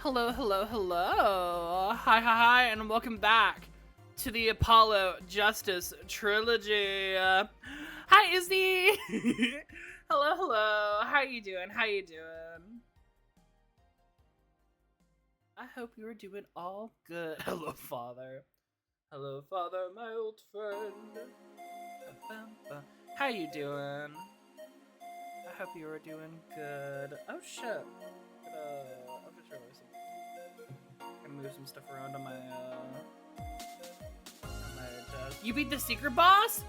Hello, hello, hello. Hi, and welcome back to the Apollo Justice Trilogy. Hi, Izzy. Hello. How you doing? I hope you are doing all good. Hello, Father. Hello, Father, my old friend. How you doing? I hope you are doing good. Oh, shit. I'm just realizing. Gonna move some stuff around on my desk. You beat the secret boss?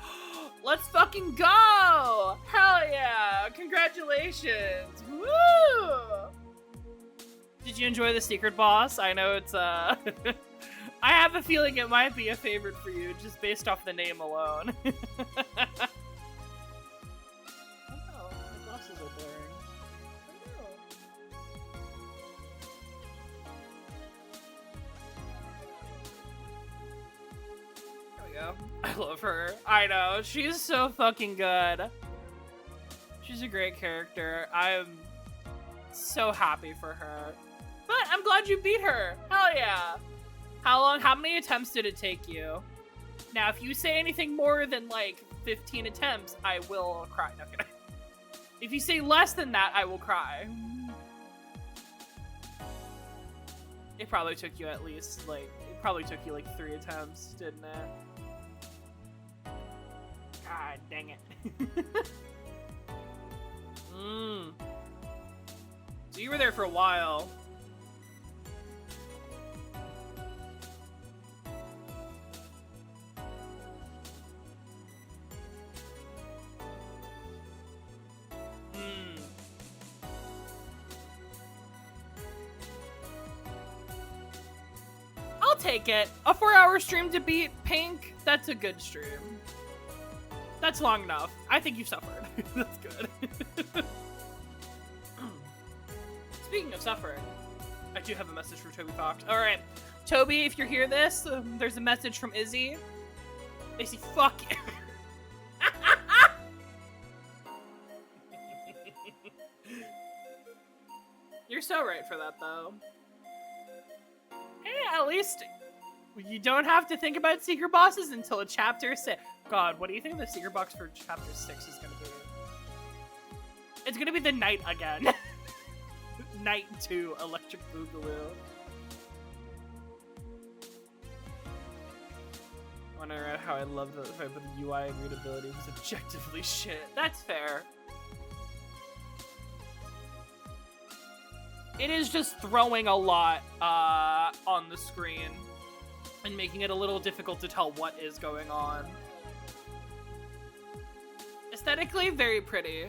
Let's fucking go! Hell yeah! Congratulations! Woo! Did you enjoy the secret boss? I know it's I have a feeling it might be a favorite for you just based off the name alone. Oh, my glasses are blurring. I love her. I know. She's so fucking good. She's a great character. I'm so happy for her. But I'm glad you beat her. Hell yeah. How many attempts did it take you? Now, if you say anything more than like 15 attempts, I will cry. No, kidding. If you say less than that, I will cry. It probably took you at least like, 3 attempts, didn't it? God dang it. So you were there for a while. I'll take it. A 4-hour stream to beat Pink, that's a good stream. That's long enough. I think you suffered. That's good. Speaking of suffering, I do have a message from Toby Fox. All right, Toby, if you hear this, there's a message from Izzy. Izzy, fuck you. You're so right for that, though. Hey, at least you don't have to think about secret bosses until chapter 6. God, what do you think the secret box for chapter 6 is gonna be? It's gonna be the night again. Night 2, Electric Boogaloo. Wonder how I love that the UI and readability was objectively shit. That's fair. It is just throwing a lot on the screen and making it a little difficult to tell what is going on. Aesthetically, very pretty,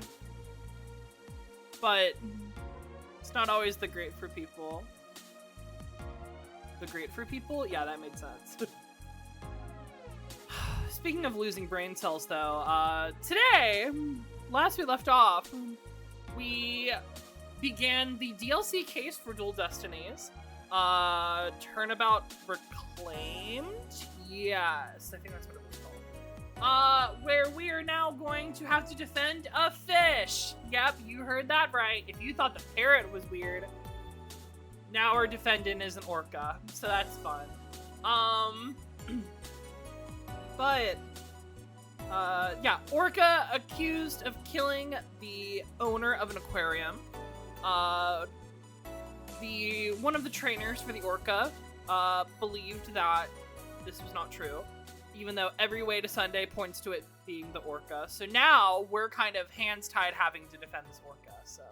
but it's not always the great for people. The great for people? Yeah, that made sense. Speaking of losing brain cells, though, today, last we left off, we began the DLC case for Dual Destinies. Turnabout Reclaimed? Yes, I think that's what it was called. Where we are now going to have to defend a fish. Yep, you heard that right. If you thought the parrot was weird, now our defendant is an orca, so that's fun. Yeah, orca accused of killing the owner of an aquarium. One of the trainers for the orca believed that this was not true, even though every way to Sunday points to it being the orca. So now we're kind of hands tied having to defend this orca, so.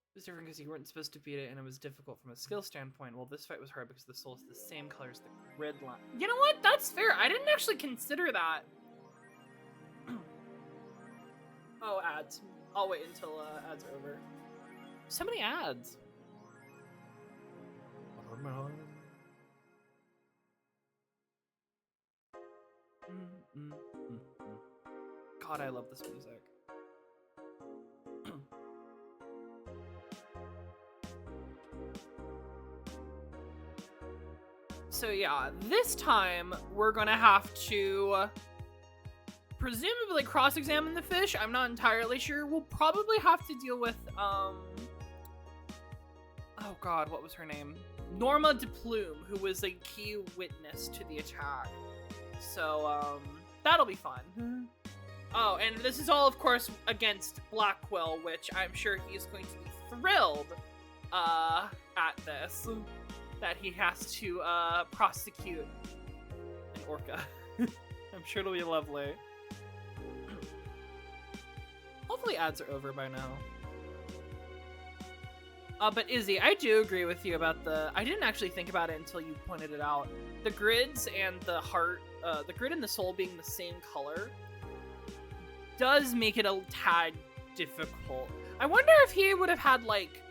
It was different because you weren't supposed to beat it and it was difficult from a skill standpoint. Well, this fight was hard because the soul is the same color as the grid line. You know what? That's fair. I didn't actually consider that. Oh, ads. I'll wait until ads are over. So many ads. God, I love this music. So yeah, this time we're gonna have to presumably cross-examine the fish. I'm not entirely sure. We'll probably have to deal with, oh god, what was her name? Norma de Plume, who was a key witness to the attack. So, that'll be fun. Oh, and this is all, of course, against Blackwell, which I'm sure he's going to be thrilled, at this. That he has to, prosecute an orca. I'm sure it'll be lovely. Hopefully ads are over by now. But Izzy, I do agree with you about I didn't actually think about it until you pointed it out. The grids and the heart, the grid and the soul being the same color does make it a tad difficult. I wonder if he would have had, like,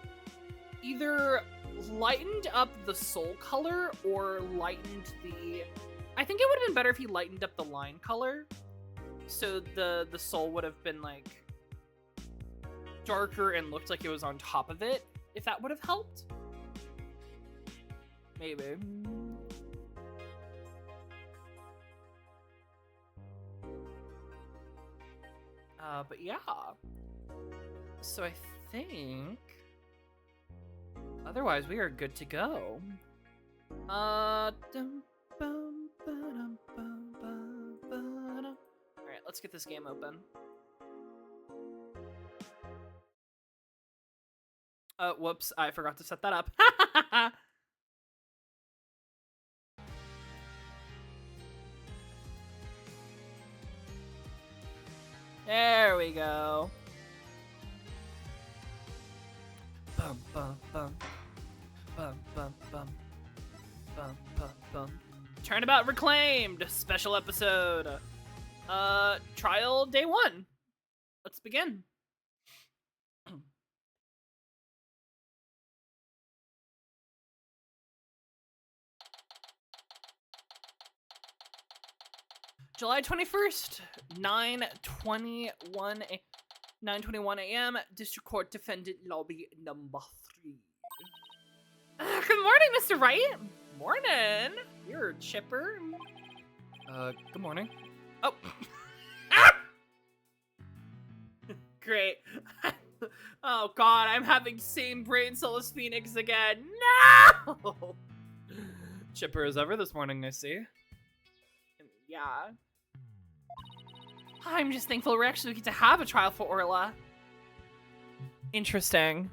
either lightened up the soul color or lightened the... I think it would have been better if he lightened up the line color. So the soul would have been, like, darker and looked like it was on top of it. If that would have helped. Maybe. But yeah. So I think... Otherwise, we are good to go. Alright, let's get this game open. Whoops, I forgot to set that up. There we go. Bum, bum, bum. Bum, bum, bum. Bum, bum, bum. Turnabout Reclaimed! Special episode. Trial day 1. Let's begin. July 21st, 9:21 a.m. District Court Defendant Lobby number 3. Good morning, Mr. Wright. Morning. You're chipper. Good morning. Oh. Great. Oh god, I'm having same brain cell as Phoenix again. No! Chipper as ever this morning, I see. Yeah. I'm just thankful we're actually get to have a trial for Orla. Interesting.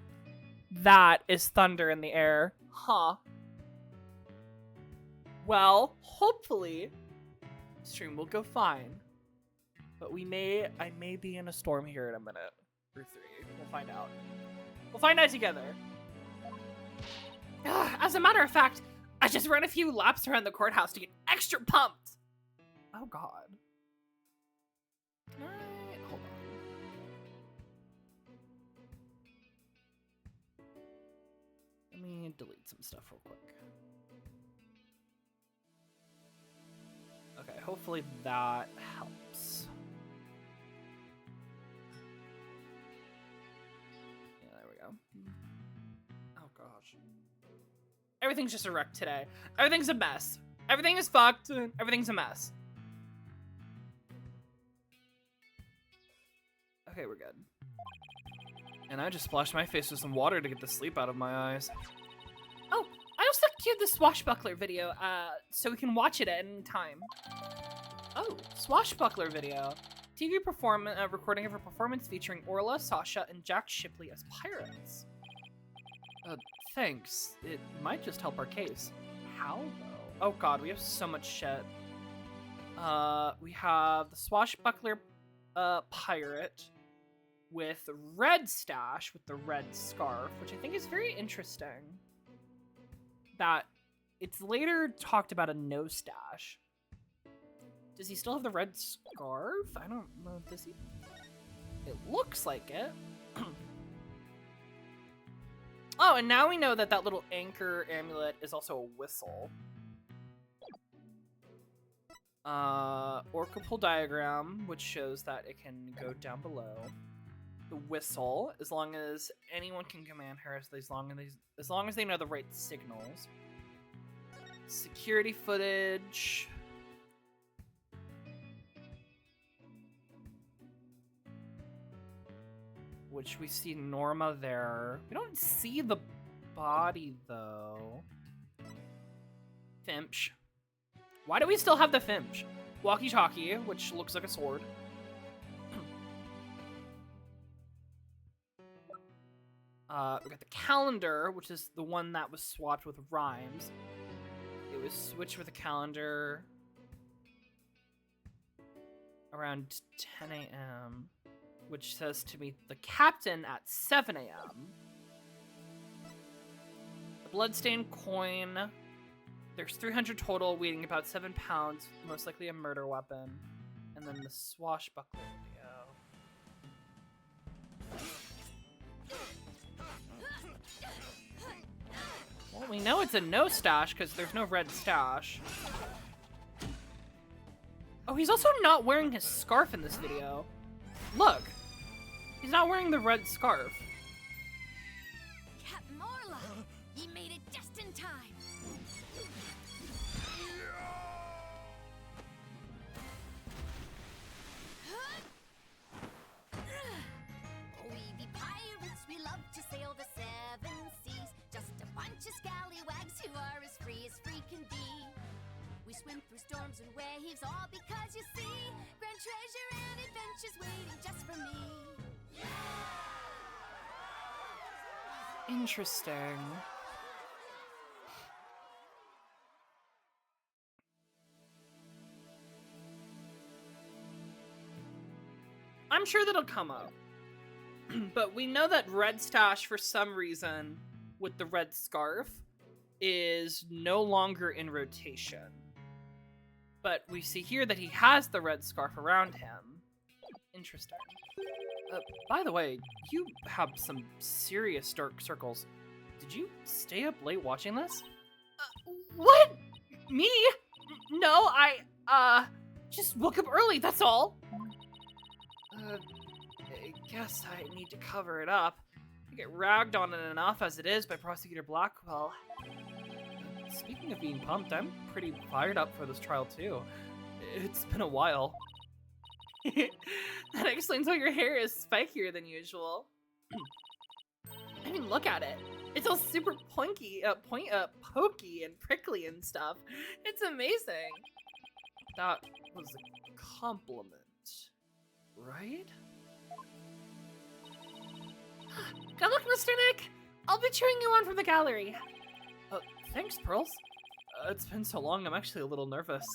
That is thunder in the air. Huh. Well, hopefully, stream will go fine. But I may be in a storm here in a minute. Or 3. We'll find out. We'll find out together. As a matter of fact, I just ran a few laps around the courthouse to get extra pumped. Oh god. Can I... Hold on. Let me delete some stuff real quick. Okay, hopefully that helps. Yeah, there we go. Oh gosh. Everything's just a wreck today. Everything's a mess. Everything is fucked. Everything's a mess. Okay, we're good. And I just splashed my face with some water to get the sleep out of my eyes. Oh, I also queued the Swashbuckler video, so we can watch it at any time. Oh, Swashbuckler video. TV recording of a performance featuring Orla, Sasha, and Jack Shipley as pirates. Thanks. It might just help our case. How, though? Oh god, we have so much shit. We have the Swashbuckler, pirate with red stash with the red scarf, which I think is very interesting. That it's later talked about a no stash. Does he still have the red scarf? I don't know. Does he? It looks like it. Oh, and now we know that that little anchor amulet is also a whistle. Orca pull diagram, which shows that it can go down below. The whistle, as long as anyone can command her, as long as they know the right signals. Security footage. Which we see Norma there. We don't see the body, though. Finch. Why do we still have the Finch? Walkie-talkie, which looks like a sword. We got the calendar, which is the one that was swapped with Rhymes. It was switched with the calendar around 10 a.m., which says to meet the captain at 7 a.m. The bloodstained coin. There's 300 total, weighing about 7 pounds, most likely a murder weapon. And then the swashbuckler video. Well, we know it's a no stash because there's no red stash. Oh, he's also not wearing his scarf in this video. Look, he's not wearing the red scarf. Captain Orla, you made it just in time. We be pirates, we love to sail the 7 seas. Just a bunch of scallywags who are as free can be. We swim through storms and waves, all because you see grand treasure and adventures waiting just for me. Interesting. I'm sure that'll come up. But we know that red stash, for some reason, with the red scarf, is no longer in rotation. But we see here that he has the red scarf around him. Interesting. By the way, you have some serious dark circles. Did you stay up late watching this? What? Me? No, I just woke up early, that's all. I guess I need to cover it up. I get ragged on it enough as it is by Prosecutor Blackwell. Speaking of being pumped, I'm pretty fired up for this trial too. It's been a while. That explains why your hair is spikier than usual. I mean, look at it. It's all super pokey and prickly and stuff. It's amazing. That was a compliment, right? Good luck, Mr. Nick. I'll be cheering you on from the gallery. Thanks, Pearls. It's been so long, I'm actually a little nervous.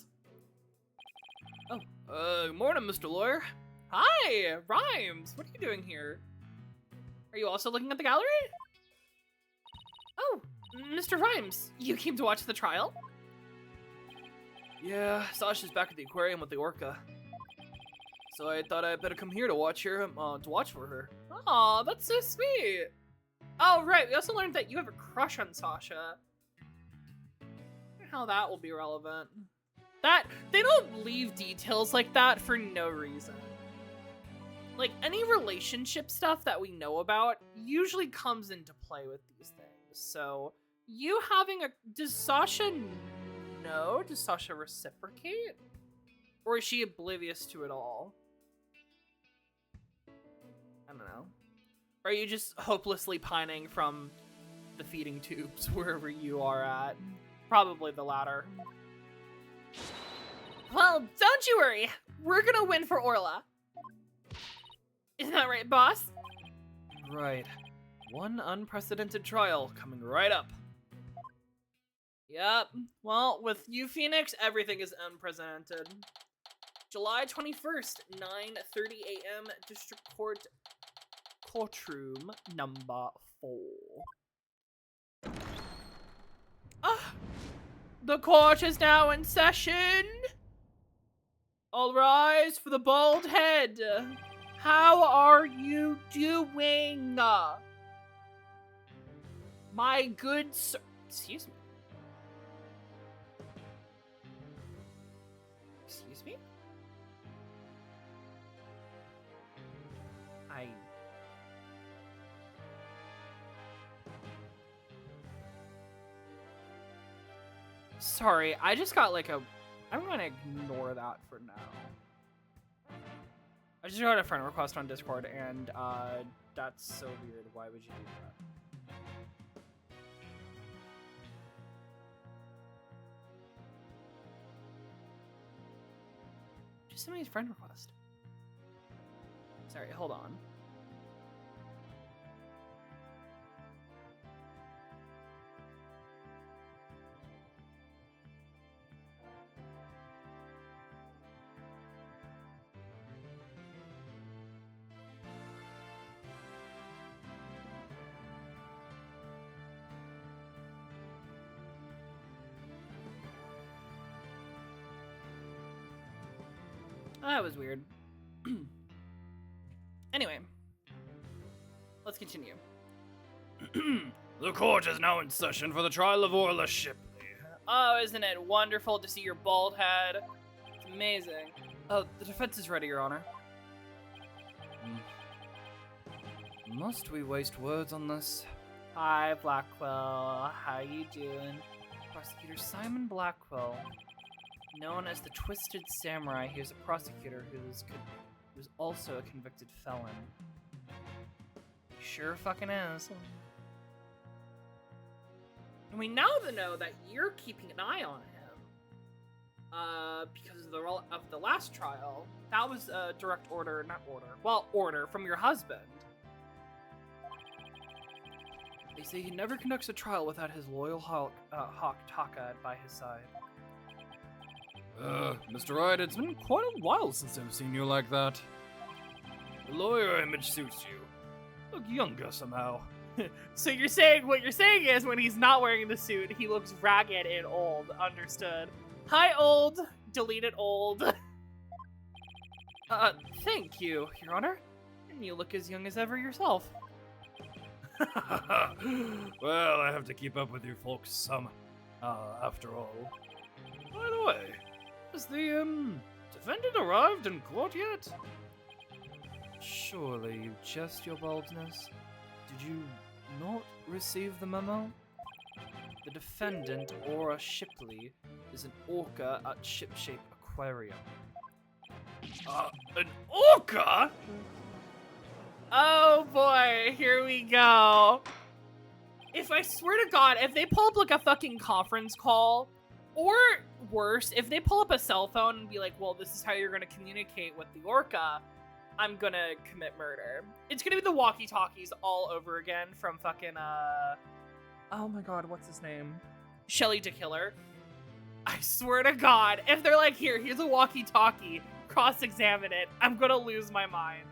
Oh, good morning, Mr. Lawyer. Hi, Rhymes. What are you doing here? Are you also looking at the gallery? Oh, Mr. Rhymes, you came to watch the trial? Yeah, Sasha's back at the aquarium with the orca. So I thought I'd better come here to watch for her. Aw, that's so sweet. Oh, right, we also learned that you have a crush on Sasha. I wonder how that will be relevant. They don't leave details like that for no reason. Like, any relationship stuff that we know about usually comes into play with these things. So, you having does Sasha know? Does Sasha reciprocate? Or is she oblivious to it all? I don't know. Or are you just hopelessly pining from the feeding tubes wherever you are at? Probably the latter. Well, don't you worry. We're gonna win for Orla. Isn't that right, boss? Right. One unprecedented trial coming right up. Yep. Well, with you, Phoenix, everything is unprecedented. July 21st, 9:30 a.m. District Court Courtroom number 4. The court is now in session. All rise for the bald head. How are you doing? My good sir. Excuse me. Excuse me? Sorry, I just got like a... I'm gonna ignore that for now. I just got a friend request on Discord, and that's so weird. Why would you do that? Just somebody's friend request. Sorry, hold on. That was weird. Anyway, let's continue. The court is now in session for the trial of Orla Shipley. Oh, isn't it wonderful to see your bald head? It's amazing. Oh, the defense is ready, Your Honor. Must we waste words on this? Hi, Blackwell. How you doing? Prosecutor Simon Blackwell, known as the Twisted Samurai, he is a prosecutor who's also a convicted felon. Sure fucking is. And we now know that you're keeping an eye on him. Because of the last trial. That was a direct order, order from your husband. They say he never conducts a trial without his loyal Hawk Taka by his side. Mr. Wright, it's been quite a while since I've seen you like that. The lawyer image suits you. Look younger somehow. So you're saying, what you're saying is when he's not wearing the suit, he looks ragged and old. Understood. Hi, old. Deleted old. Thank you, Your Honor. And you look as young as ever yourself. Well, I have to keep up with you folks some, after all. By the way, has the, defendant arrived in court yet? Surely you jest your baldness. Did you not receive the memo? The defendant, Orla Shipley, is an orca at Shipshape Aquarium. An orca? Oh boy, here we go. If I swear to God, if they pull up like a fucking conference call, or worse, if they pull up a cell phone and be like, well, this is how you're gonna communicate with the orca, I'm gonna commit murder. It's gonna be the walkie-talkies all over again from fucking, oh my God, what's his name? Shelly DeKiller. I swear to God, if they're like, here's a walkie-talkie, cross-examine it, I'm gonna lose my mind.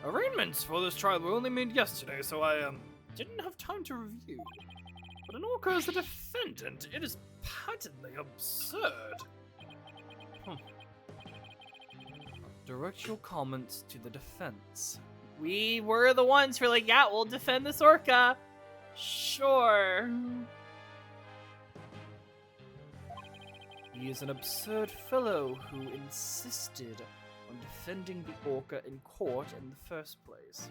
Arrangements for this trial were only made yesterday, so I, didn't have time to review. But an orca is the defendant. It is patently absurd. Direct your comments to the defense. We were the ones who were like, yeah, we'll defend this orca. Sure. He is an absurd fellow who insisted on defending the orca in court in the first place.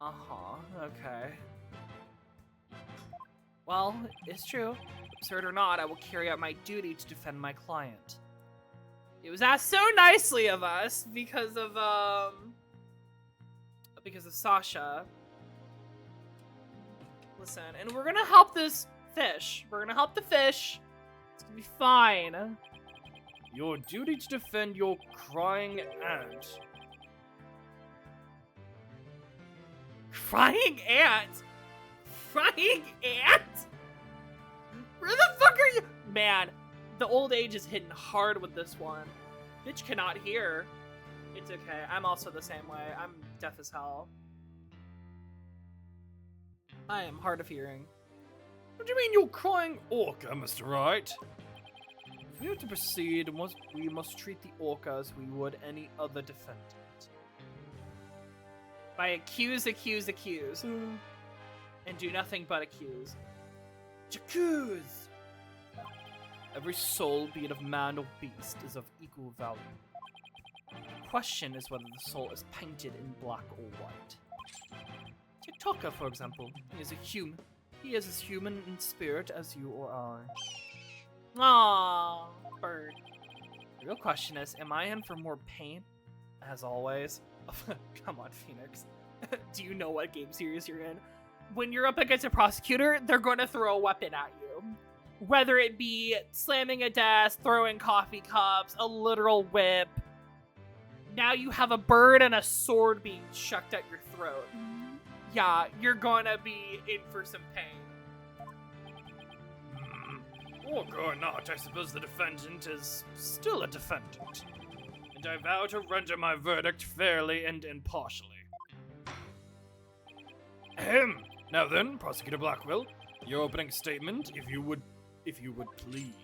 Uh-huh, okay. Well, it's true. Absurd or not, I will carry out my duty to defend my client. It was asked so nicely of us because of Sasha. Listen, and we're gonna help this fish. We're gonna help the fish. It's gonna be fine. Your duty to defend your crying aunt. Crying ant? Crying ant? Where the fuck are you? Man, the old age is hitting hard with this one. Bitch cannot hear. It's okay. I'm also the same way. I'm deaf as hell. I am hard of hearing. What do you mean you're crying orca, Mr. Wright? If we are to proceed, we must treat the orca as we would any other defendant. By accuse. And do nothing but accuse. J'accuse! Every soul, be it of man or beast, is of equal value. The question is whether the soul is painted in black or white. Take Taka, for example. He is a human. He is as human in spirit as you or I. Aww, bird. The real question is, am I in for more pain? As always. Come on, Phoenix. Do you know what game series you're in? When you're up against a prosecutor, they're going to throw a weapon at you. Whether it be slamming a desk, throwing coffee cups, a literal whip. Now you have a bird and a sword being shoved at your throat. Yeah, you're gonna be in for some pain. Orc or not, I suppose the defendant is still a defendant. And I vow to render my verdict fairly and impartially. Ahem. Now then, Prosecutor Blackwell, your opening statement, if you would please.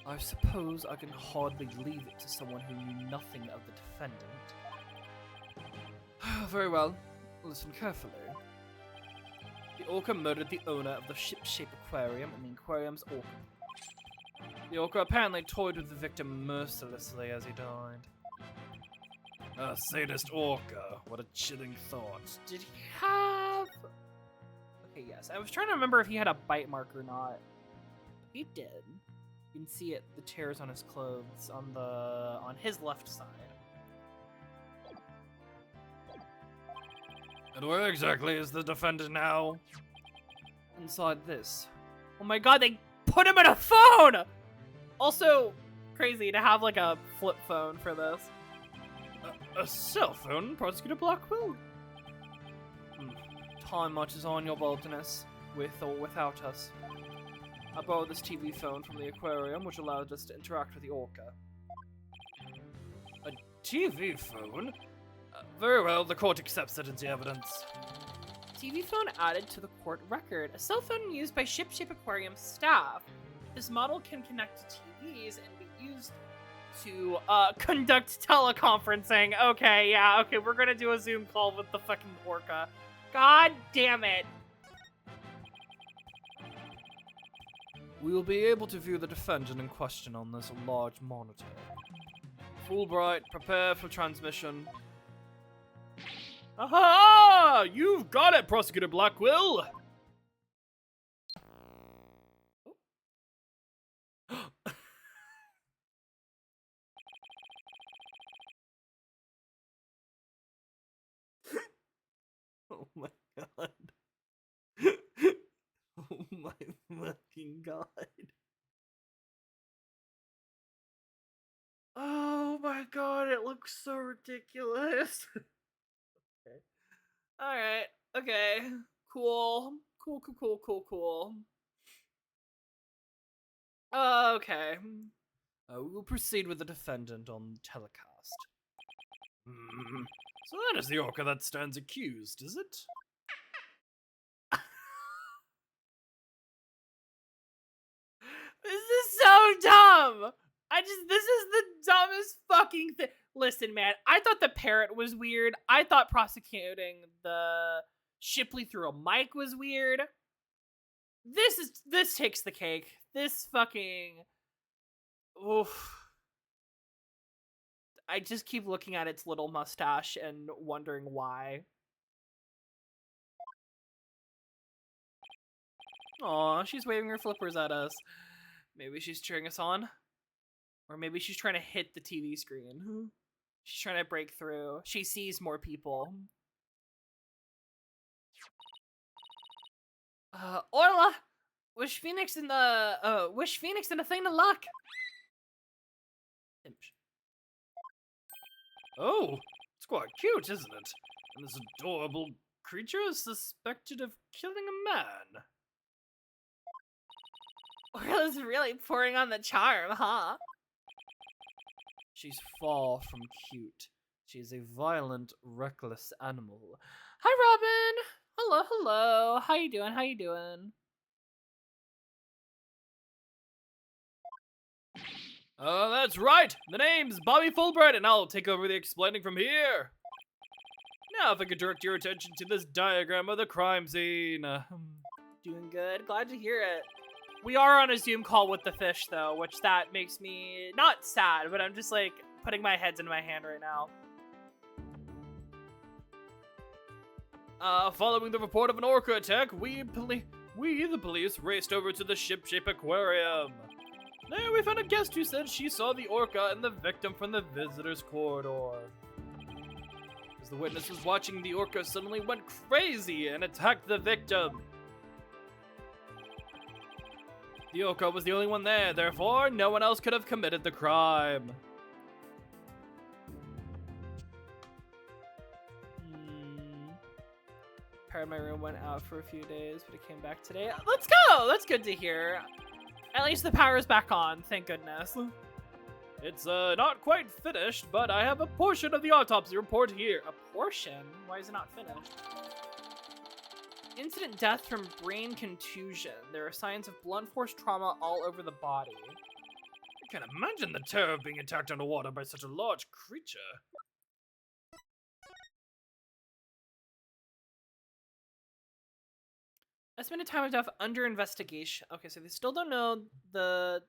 I suppose I can hardly leave it to someone who knew nothing of the defendant. Very well. Listen carefully. The orca murdered the owner of the ship-shaped aquarium and the aquarium's orca. The orca apparently toyed with the victim mercilessly as he died. A sadist orca. What a chilling thought. Did he have... Okay, yes. I was trying to remember if he had a bite mark or not. He did. You can see it, the tears on his clothes, on his left side. And where exactly is the defendant now? Inside this. Oh my god, they put him in a phone! Also, crazy to have like a flip phone for this. A cell phone, Prosecutor Blackwell? Time marches on, your boldness, with or without us. I borrowed this TV phone from the aquarium, which allowed us to interact with the orca. A TV phone? Very well, the court accepts it into evidence. TV phone added to the court record. A cell phone used by Ship Aquarium staff. This model can connect to TVs and be used to conduct teleconferencing. Okay, yeah, okay, we're gonna do a Zoom call with the fucking orca. God damn it. We will be able to view the defendant in question on this large monitor. Fulbright, prepare for transmission. Aha! You've got it, Prosecutor Blackwell! Oh my god. Oh my fucking god. Oh my god, it looks so ridiculous. Okay. Alright, okay. Cool. Cool. Okay. We will proceed with the defendant on telecast. So that is the orca that stands accused, is it? This is so dumb! This is the dumbest fucking thing. Listen, man, I thought the parrot was weird. I thought prosecuting the Shipley through a mic was weird. This takes the cake. This fucking... Oof. I just keep looking at its little mustache and wondering why. Aw, she's waving her flippers at us. Maybe she's cheering us on. Or maybe she's trying to hit the TV screen. She's trying to break through. She sees more people. Orla! Wish Phoenix in a thing of luck! Oh, it's quite cute, isn't it? And this adorable creature is suspected of killing a man. Orla's really pouring on the charm, huh? She's far from cute. She's a violent, reckless animal. Hi, Robin! Hello. How you doing? That's right! The name's Bobby Fulbright, and I'll take over the explaining from here. Now, if I could direct your attention to this diagram of the crime scene. Doing good. Glad to hear it. We are on a Zoom call with the fish, though, which that makes me not sad, but I'm just like putting my heads in my hand right now. Following the report of an orca attack, we, the police, raced over to the ship-shaped aquarium. There we found a guest who said she saw the orca and the victim from the visitor's corridor. As the witness was watching, the orca suddenly went crazy and attacked the victim. The orca was the only one there, therefore no one else could have committed the crime. Power in my room went out for a few days, but it came back today. Let's go! That's good to hear. At least the power's back on, thank goodness. It's not quite finished, but I have a portion of the autopsy report here. A portion? Why is it not finished? Incident death from brain contusion. There are signs of blunt force trauma all over the body. I can't imagine the terror of being attacked underwater by such a large creature. Estimated time of death under investigation. Okay, so they still don't know the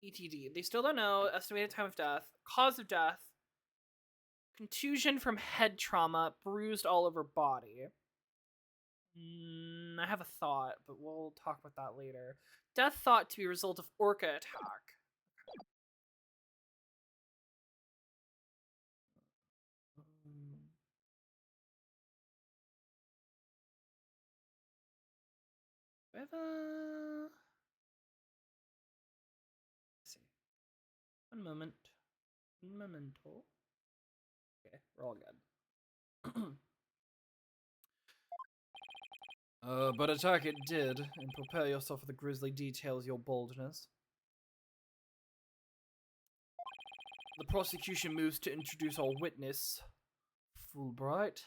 ETD. They still don't know estimated time of death, cause of death, contusion from head trauma, bruised all over body. I have a thought, but we'll talk about that later. Death thought to be a result of orca attack. Let's see. One moment. Un momento. Okay, we're all good. But attack it did, and prepare yourself for the grisly details, your boldness. The prosecution moves to introduce our witness, Fulbright.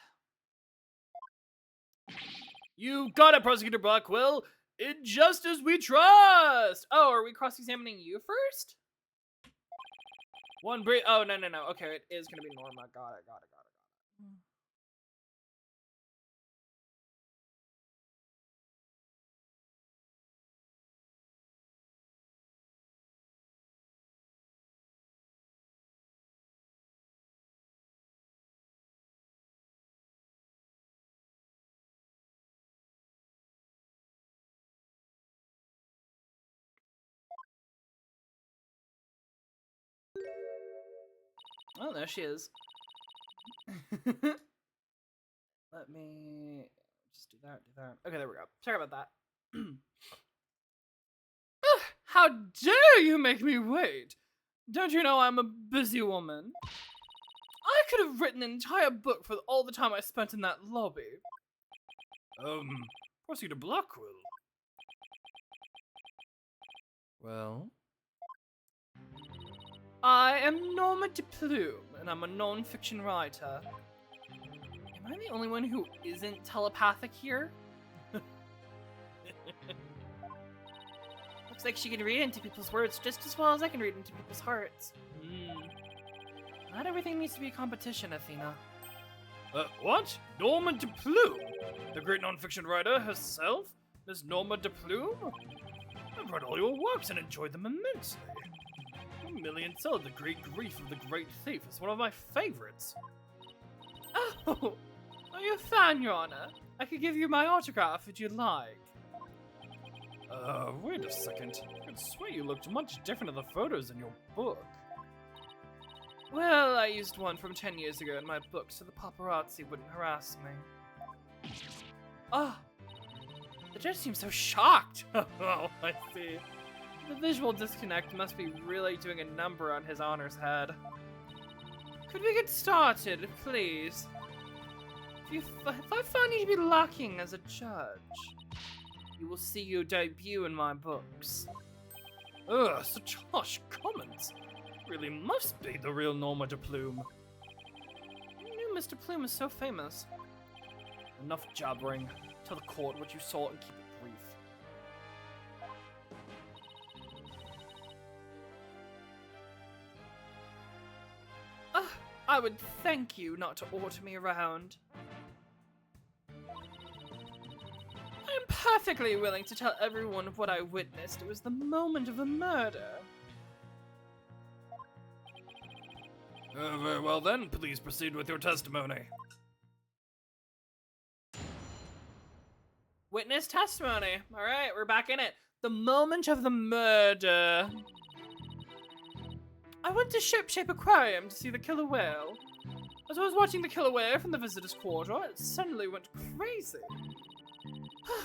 You got it, Prosecutor Blackwell! In justice we trust! Oh, are we cross-examining you first? Oh, no. Okay, it is gonna be Norma. Got it. Oh, there she is. Let me just do that. Okay, there we go. Sorry about that. How dare you make me wait? Don't you know I'm a busy woman? I could have written an entire book for all the time I spent in that lobby. Prosecutor Blackwell. Well? I am Norma de Plume, and I'm a non-fiction writer. Am I the only one who isn't telepathic here? Looks like she can read into people's words just as well as I can read into people's hearts. Not everything needs to be a competition, Athena. What? Norma de Plume? The great non-fiction writer herself? Miss Norma de Plume? I've read all your works and enjoyed them immensely. Million Sold, The Great Grief of the Great Thief is one of my favorites. Oh, are you a fan, Your Honor? I could give you my autograph if you'd like. Wait a second. I could swear you looked much different in the photos in your book. Well, I used one from 10 years ago in my book so the paparazzi wouldn't harass me. Oh, the judge seems so shocked. Oh, I see. The visual disconnect must be really doing a number on his honor's head. Could we get started, please? If I find you to be lacking as a judge, you will see your debut in my books. Ugh, such harsh comments. Really must be the real Norma de Plume. I knew Mr. Plume was so famous. Enough jabbering. Tell the court what you saw and keep it brief. I would thank you not to order me around. I am perfectly willing to tell everyone what I witnessed. It was the moment of a murder. Very well then, please proceed with your testimony. Witness testimony. All right, we're back in it. The moment of the murder. I went to Shipshape Aquarium to see the killer whale. As I was watching the killer whale from the visitor's quarter, it suddenly went crazy.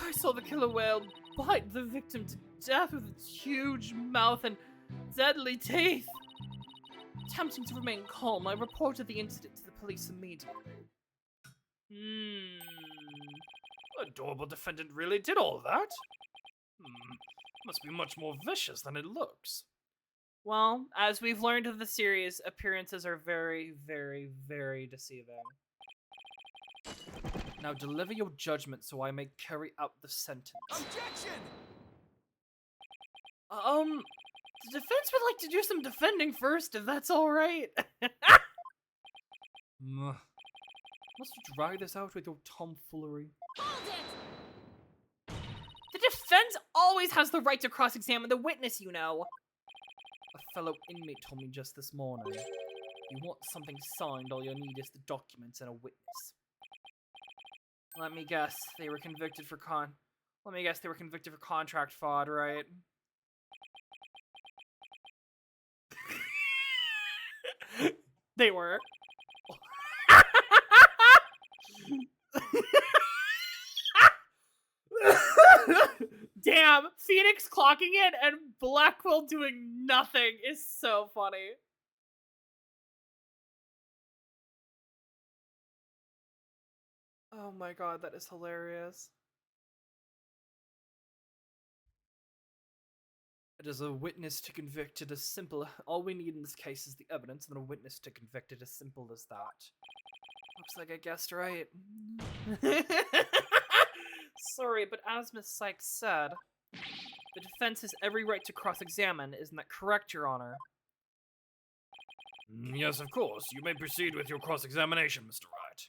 I saw the killer whale bite the victim to death with its huge mouth and deadly teeth. Attempting to remain calm, I reported the incident to the police immediately. Adorable defendant really did all that? Must be much more vicious than it looks. Well, as we've learned of the series, appearances are very, very, very deceiving. Now deliver your judgment so I may carry out the sentence. Objection! The defense would like to do some defending first, if that's alright. Must you drag this out with your tomfoolery? Hold it! The defense always has the right to cross-examine the witness, you know. A fellow inmate told me just this morning. You want something signed, all you need is the documents and a witness. Let me guess, they were convicted for contract fraud, right? They were. Damn, Phoenix clocking it and Blackwell doing nothing is so funny. Oh my god, that is hilarious. It is a witness to convict. It is simple. All we need in this case is the evidence, and then a witness to convict. It as simple as that. Looks like I guessed right. Sorry, but as Miss Sykes said, the defense has every right to cross-examine. Isn't that correct, Your Honor? Yes, of course. You may proceed with your cross-examination, Mr. Wright.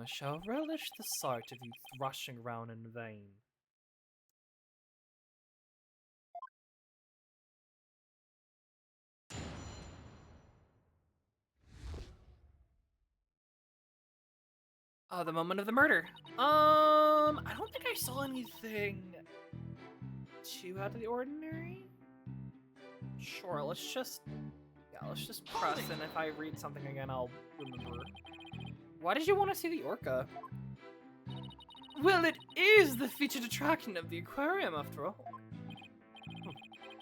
I shall relish the sight of you thrashing around in vain. The moment of the murder. I don't think I saw anything too out of the ordinary. Sure, let's just press, and if I read something again, I'll remember. Why did you want to see the orca? Well, it is the featured attraction of the aquarium, after all.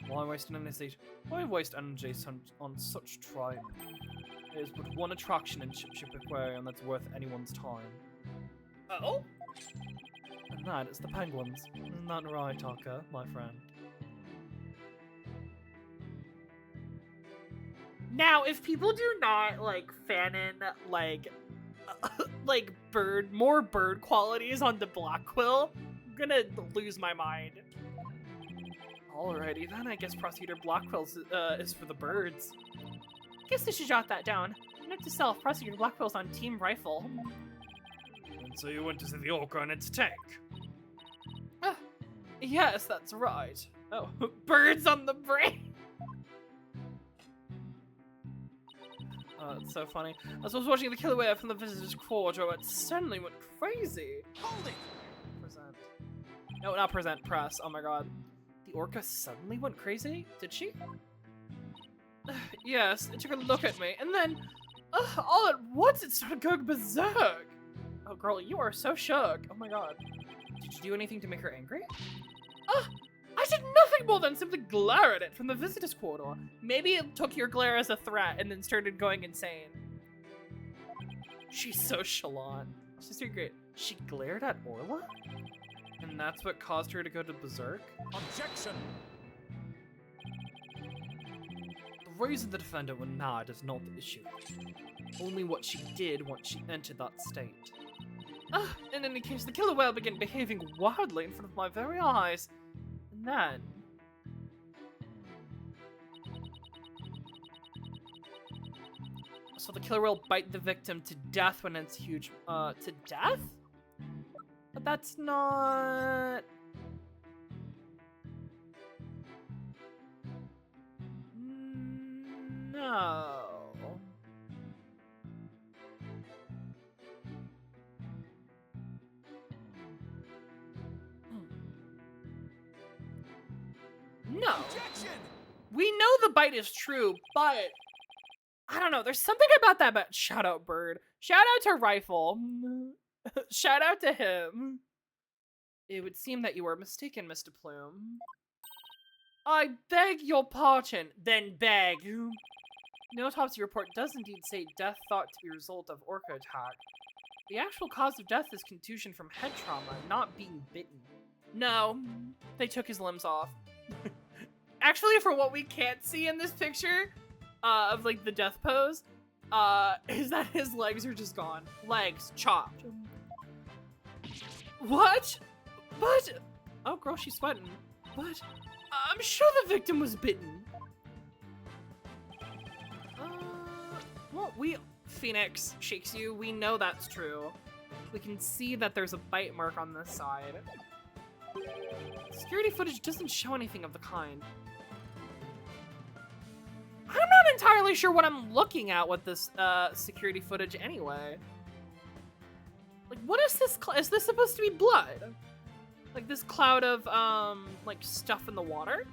Why waste energy? Why waste energy on such trial? There is but one attraction in Shipshape Aquarium that's worth anyone's time. Oh? And that is the penguins. Isn't that right, Arca, my friend? Now, if people do not, like, fan in, like more bird qualities on the Blackquill, I'm gonna lose my mind. Alrighty then, I guess Prosecutor Blackwell is for the birds. Guess I should jot that down. Note to self, Prosecutor Blackwell's on Team Rifle. And so you went to see the orca and its tank. Yes, that's right. Oh, birds on the brain! Oh, it's so funny. As I was watching the killer whale from the visitor's quarter, it suddenly went crazy. Hold it! Present. No, not present, press. Oh my god. The orca suddenly went crazy? Did she? Yes, it took a look at me, and then, all at once it started going berserk! Oh girl, you are so shook. Oh my god. Did you do anything to make her angry? I did nothing more than simply glare at it from the visitor's corridor. Maybe it took your glare as a threat and then started going insane. She's so chalant. She's so great. She glared at Orla? And that's what caused her to go to berserk? Objection! The reason the defendant went mad is not the issue. Only what she did once she entered that state. In any case, the killer whale began behaving wildly in front of my very eyes. And then... I saw the killer whale bite the victim to death when it's huge... to death? But that's not... No. No. We know the bite is true, but I don't know. There's something about that shout out bird. Shout out to Rifle. Shout out to him. It would seem that you were mistaken, Mr. Plume. I beg your pardon, then beg. The autopsy report does indeed say death thought to be a result of orca attack. The actual cause of death is contusion from head trauma, not being bitten. No, they took his limbs off. Actually, for what we can't see in this picture of like the death pose, is that his legs are just gone. Legs chopped. What? But oh girl, she's sweating. But I'm sure the victim was bitten. Well, Phoenix shakes you. We know that's true. We can see that there's a bite mark on this side. Security footage doesn't show anything of the kind. I'm not entirely sure what I'm looking at with this security footage anyway. Like, what is this? Is this supposed to be blood? Like this cloud of like stuff in the water?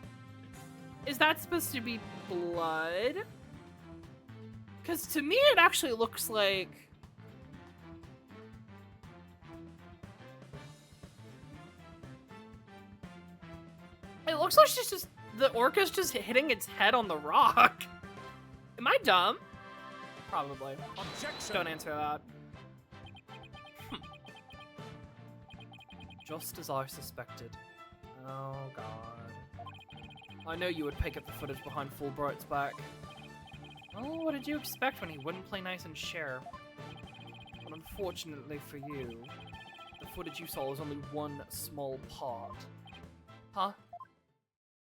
Is that supposed to be blood? Because to me it actually looks like... It looks like she's just... The orca's just hitting its head on the rock. Am I dumb? Probably. Objection. Don't answer that. Just as I suspected. Oh god. I know you would pick up the footage behind Fulbright's back. Oh, what did you expect when he wouldn't play nice and share? But unfortunately for you, the footage you saw was only one small part. Huh?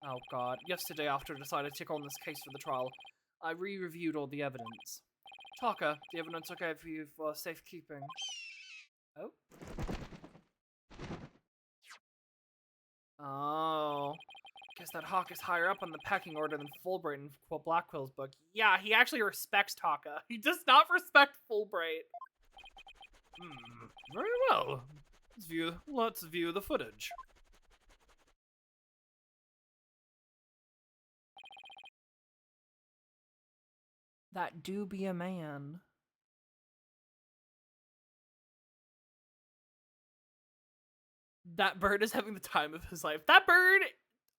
Oh god, yesterday after I decided to take on this case for the trial, I re-reviewed all the evidence. Taka, the evidence okay for you for safekeeping? Oh? Oh. Guess that hawk is higher up on the packing order than Fulbright in Blackwell's book. Yeah, he actually respects Taka. He does not respect Fulbright. Very well. Let's view the footage. That do be a man. That bird is having the time of his life. That bird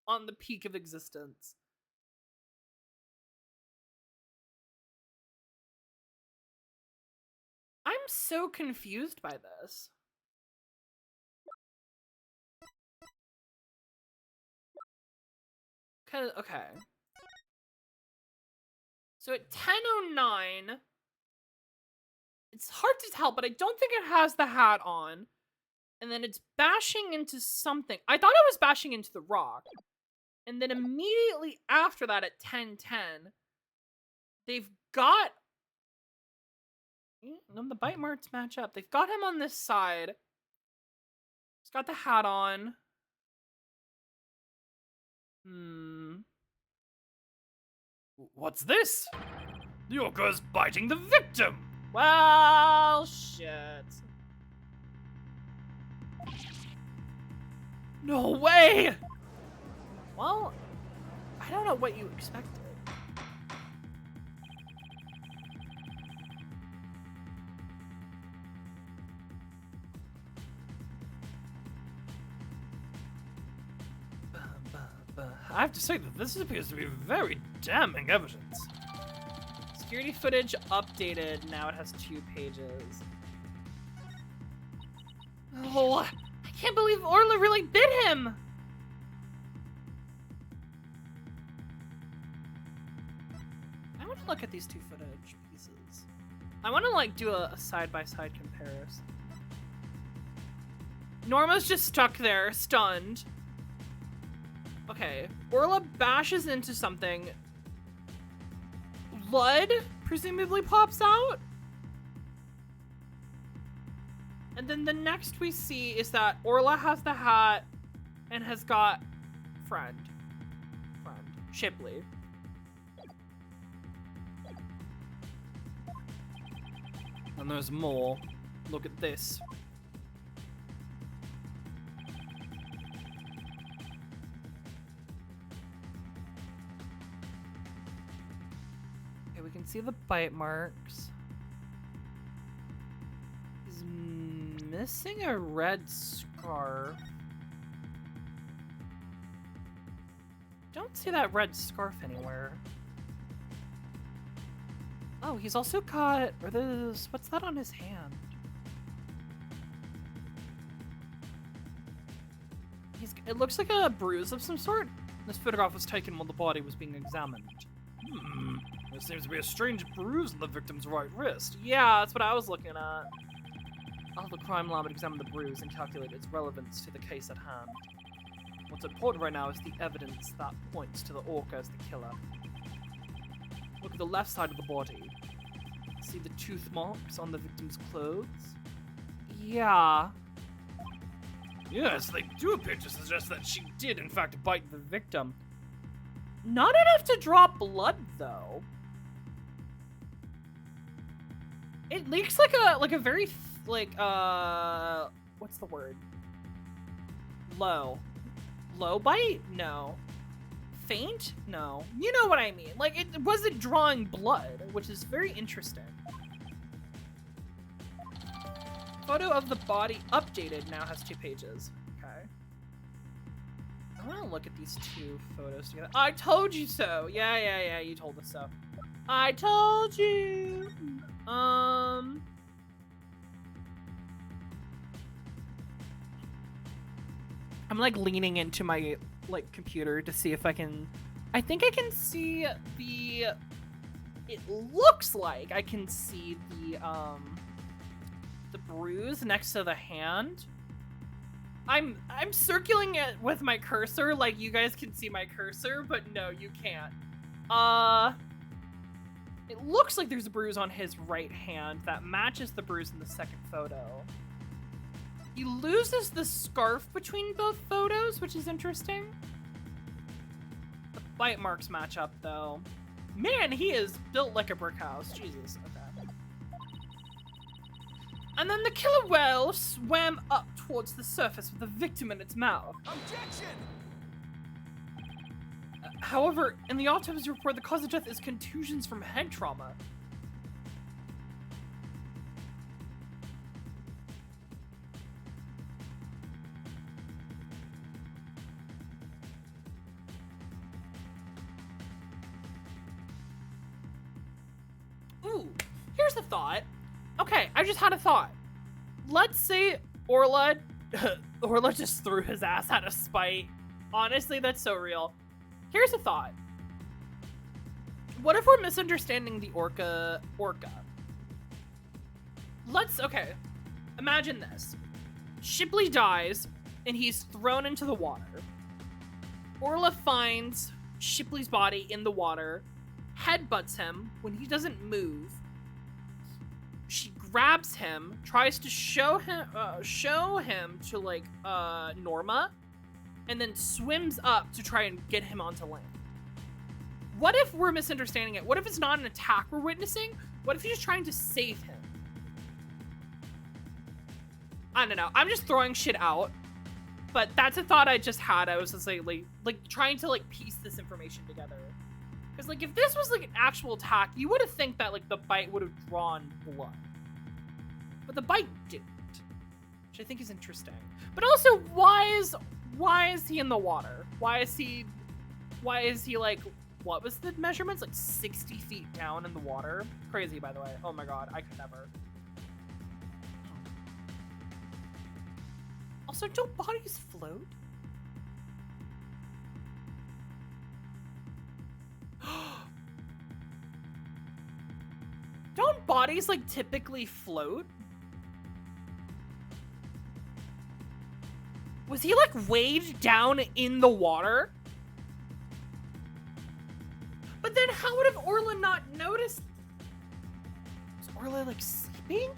on the peak of existence. I'm so confused by this. Okay. So at 10:09, it's hard to tell, but I don't think it has the hat on. And then it's bashing into something. I thought it was bashing into the rock. And then immediately after that at 10:10, they've got... The bite marks match up. They've got him on this side. He's got the hat on. What's this? The orca's biting the victim! Well, shit. No way! Well, I don't know what you expected. I have to say that this appears to be very damning evidence. Security footage updated. Now it has 2 pages. Oh, I can't believe Orla really bit him! I want to look at these 2 footage pieces. I want to, like, do a side-by-side comparison. Norma's just stuck there, stunned. Okay, Orla bashes into something. Blood presumably pops out. And then the next we see is that Orla has the hat and has got friend, Shipley. And there's more. Look at this. we can see the bite marks. He's missing a red scarf. Don't see that red scarf anywhere. Oh, he's also got, or this, what's that on his hand? It looks like a bruise of some sort. This photograph was taken while the body was being examined. There seems to be a strange bruise on the victim's right wrist. Yeah, that's what I was looking at. I'll have the crime lab examine the bruise and calculate its relevance to the case at hand. What's important right now is the evidence that points to the orca as the killer. Look at the left side of the body. See the tooth marks on the victim's clothes? Yeah. Yes, they do appear to suggest that she did in fact bite the victim. Not enough to draw blood, though. It leaks like a very what's the word? Low bite? No. Faint? No. You know what I mean. Like, it wasn't drawing blood, which is very interesting. Photo of the body updated now has 2 pages. Okay. I want to look at these 2 photos together. I told you so. Yeah, you told us so. I told you. I'm like leaning into my computer to see if I can. I think I can see the. It looks like I can see the bruise next to the hand. I'm circling it with my cursor, like you guys can see my cursor, but no, you can't. It looks like there's a bruise on his right hand that matches the bruise in the second photo. He loses the scarf between both photos, which is interesting. The bite marks match up, though. Man, he is built like a brick house. Jesus. Okay. And then the killer whale swam up towards the surface with the victim in its mouth. Objection! However, in the autopsy report, the cause of death is contusions from head trauma. Ooh, here's a thought. Okay, I just had a thought. Let's say Orla just threw his ass out of spite. Honestly, that's so real. Here's a thought. What if we're misunderstanding the orca? Okay, imagine this. Shipley dies, and he's thrown into the water. Orla finds Shipley's body in the water, headbutts him when he doesn't move. She grabs him, tries to show him to Norma, and then swims up to try and get him onto land. What if we're misunderstanding it? What if it's not an attack we're witnessing? What if he's just trying to save him? I don't know. I'm just throwing shit out. But that's a thought I just had. I was just like trying to piece this information together. Because if this was an actual attack, you would have think that the bite would have drawn blood. But the bite didn't. Which I think is interesting. But also, why is he in the water? Why is he what was the measurements? 60 feet down in the water? Crazy, by the way. Oh my god, I could never. Also, don't bodies float? Don't bodies typically float? Was he weighed down in the water? But then how would have Orla not noticed? Was Orla sleeping?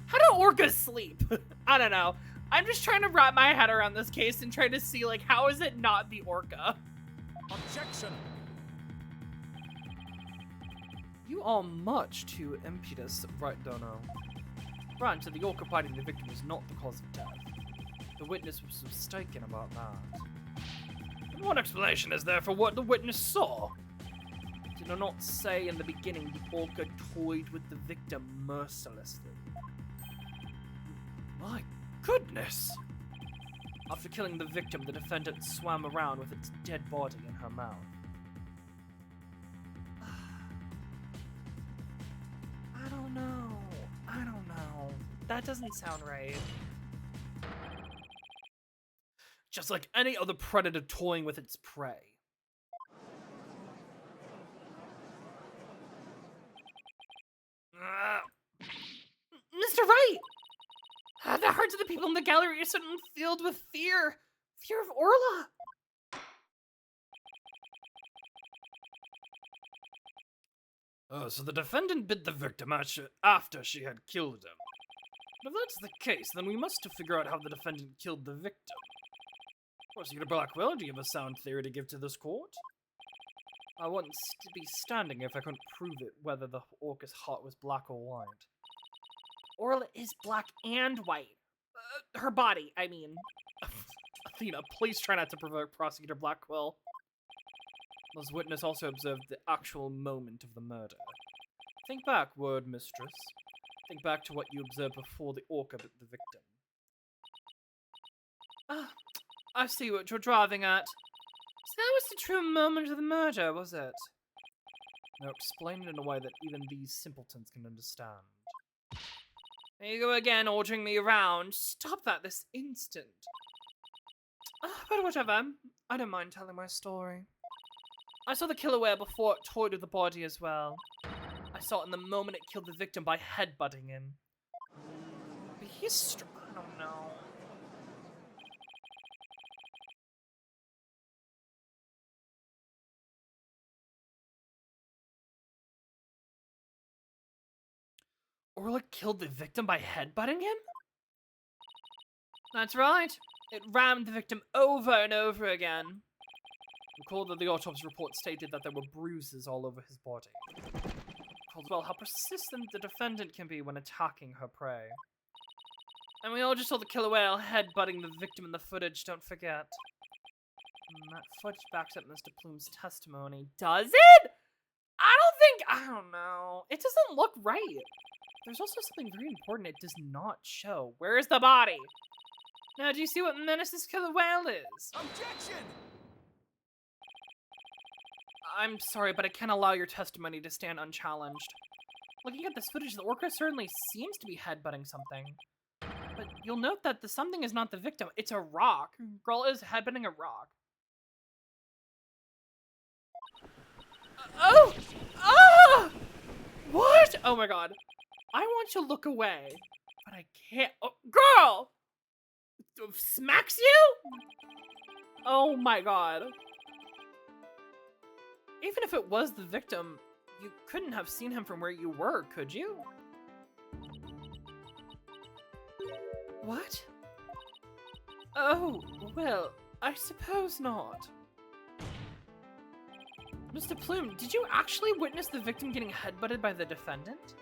How do orcas sleep? I don't know. I'm just trying to wrap my head around this case and try to see how is it not the orca? Objection! You are much too impetuous, right, Dono? Granted, the orca biting the victim is not the cause of death. The witness was mistaken about that. And what explanation is there for what the witness saw? To Did I not say in the beginning the orca toyed with the victim mercilessly? My goodness! After killing the victim, the defendant swam around with its dead body in her mouth. I don't know. That doesn't sound right. Just like any other predator toying with its prey. Mr. Wright! The hearts of the people in the gallery are suddenly filled with fear. Fear of Orla. Oh, so the defendant bit the victim after she had killed him. But if that's the case, then we must figure out how the defendant killed the victim. Prosecutor Blackwell, do you have a sound theory to give to this court? I wouldn't be standing if I couldn't prove it whether the orca's heart was black or white. Orla is black and white. Her body, I mean. Athena, please try not to provoke Prosecutor Blackwell. This witness also observed the actual moment of the murder. Think back, word mistress. Think back to what you observed before the orca bit the victim. I see what you're driving at. So that was the true moment of the murder, was it? Now explain it in a way that even these simpletons can understand. There you go again, ordering me around. Stop that this instant. But whatever. I don't mind telling my story. I saw the killer whale before it toyed with the body as well. I saw it in the moment it killed the victim by headbutting him. But he's strong. I don't know. Orla killed the victim by headbutting him? That's right. It rammed the victim over and over again. Recall that the autopsy report stated that there were bruises all over his body. Recall as well how persistent the defendant can be when attacking her prey. And we all just saw the killer whale headbutting the victim in the footage, don't forget. That footage backs up Mr. Plume's testimony. Does it? I don't know. It doesn't look right. There's also something very important it does not show. Where's the body? Now, do you see what menace this killer whale is? Objection! I'm sorry, but I can't allow your testimony to stand unchallenged. Looking at this footage, the orca certainly seems to be headbutting something. But you'll note that the something is not the victim, it's a rock. Girl is headbutting a rock. Oh! Ah! What? Oh my god. I want to look away, but I can't. Oh, girl! Smacks you? Oh my god. Even if it was the victim, you couldn't have seen him from where you were, could you? What? Oh, well, I suppose not. Mr. Plume, did you actually witness the victim getting headbutted by the defendant?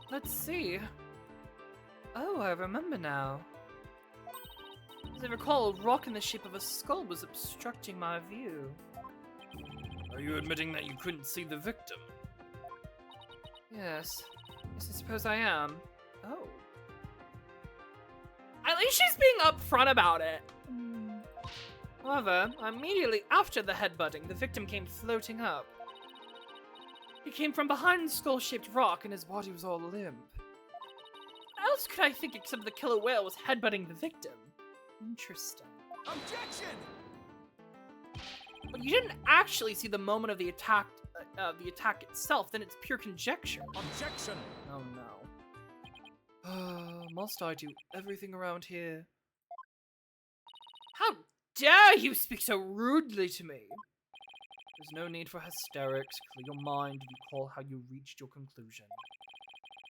Let's see. Oh, I remember now. As I recall, a rock in the shape of a skull was obstructing my view. Are you admitting that you couldn't see the victim? Yes. Yes, I suppose I am. Oh. At least she's being upfront about it. However, immediately after the headbutting, the victim came floating up. He came from behind the skull-shaped rock and his body was all limp. What else could I think except the killer whale was headbutting the victim? Interesting. Objection! But you didn't actually see the moment of the attack itself, then it's pure conjecture. Objection! Oh no. Must I do everything around here? How dare you speak so rudely to me? There's no need for hysterics. Clear your mind and recall how you reached your conclusion.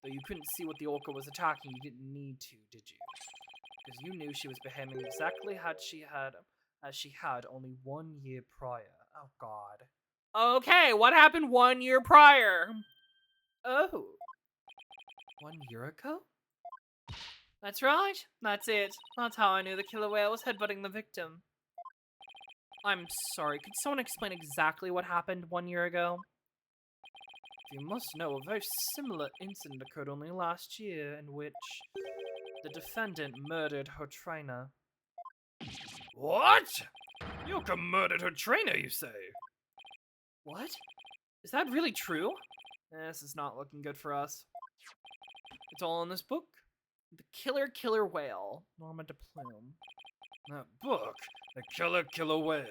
Though you couldn't see what the orca was attacking, you didn't need to, did you? Because you knew she was behaving exactly as she had only 1 year prior. Oh god. Okay, what happened 1 year prior? Oh. 1 year ago? That's right. That's it. That's how I knew the killer whale was headbutting the victim. I'm sorry, could someone explain exactly what happened 1 year ago? You must know a very similar incident occurred only last year in which the defendant murdered her trainer. What? Yoka murdered her trainer, you say? What? Is that really true? This is not looking good for us. It's all in this book. The Killer Whale, Norma de Plume. That book, The Killer Whale.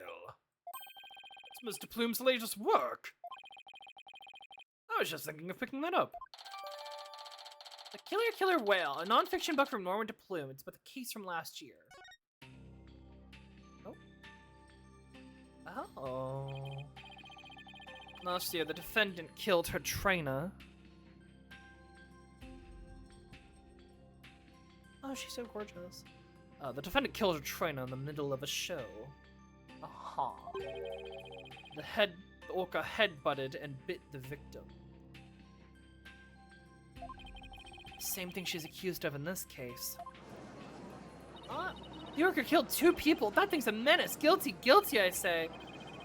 It's Mr. Plume's latest work. I was just thinking of picking that up. The Killer Whale, a non-fiction book from Norma de Plume. It's about the case from last year. Oh. Last year, the defendant killed her trainer. Oh, she's so gorgeous. The defendant killed her trainer in the middle of a show. Aha. The orca headbutted and bit the victim. Same thing she's accused of in this case. The orca killed 2 people. That thing's a menace. Guilty, I say.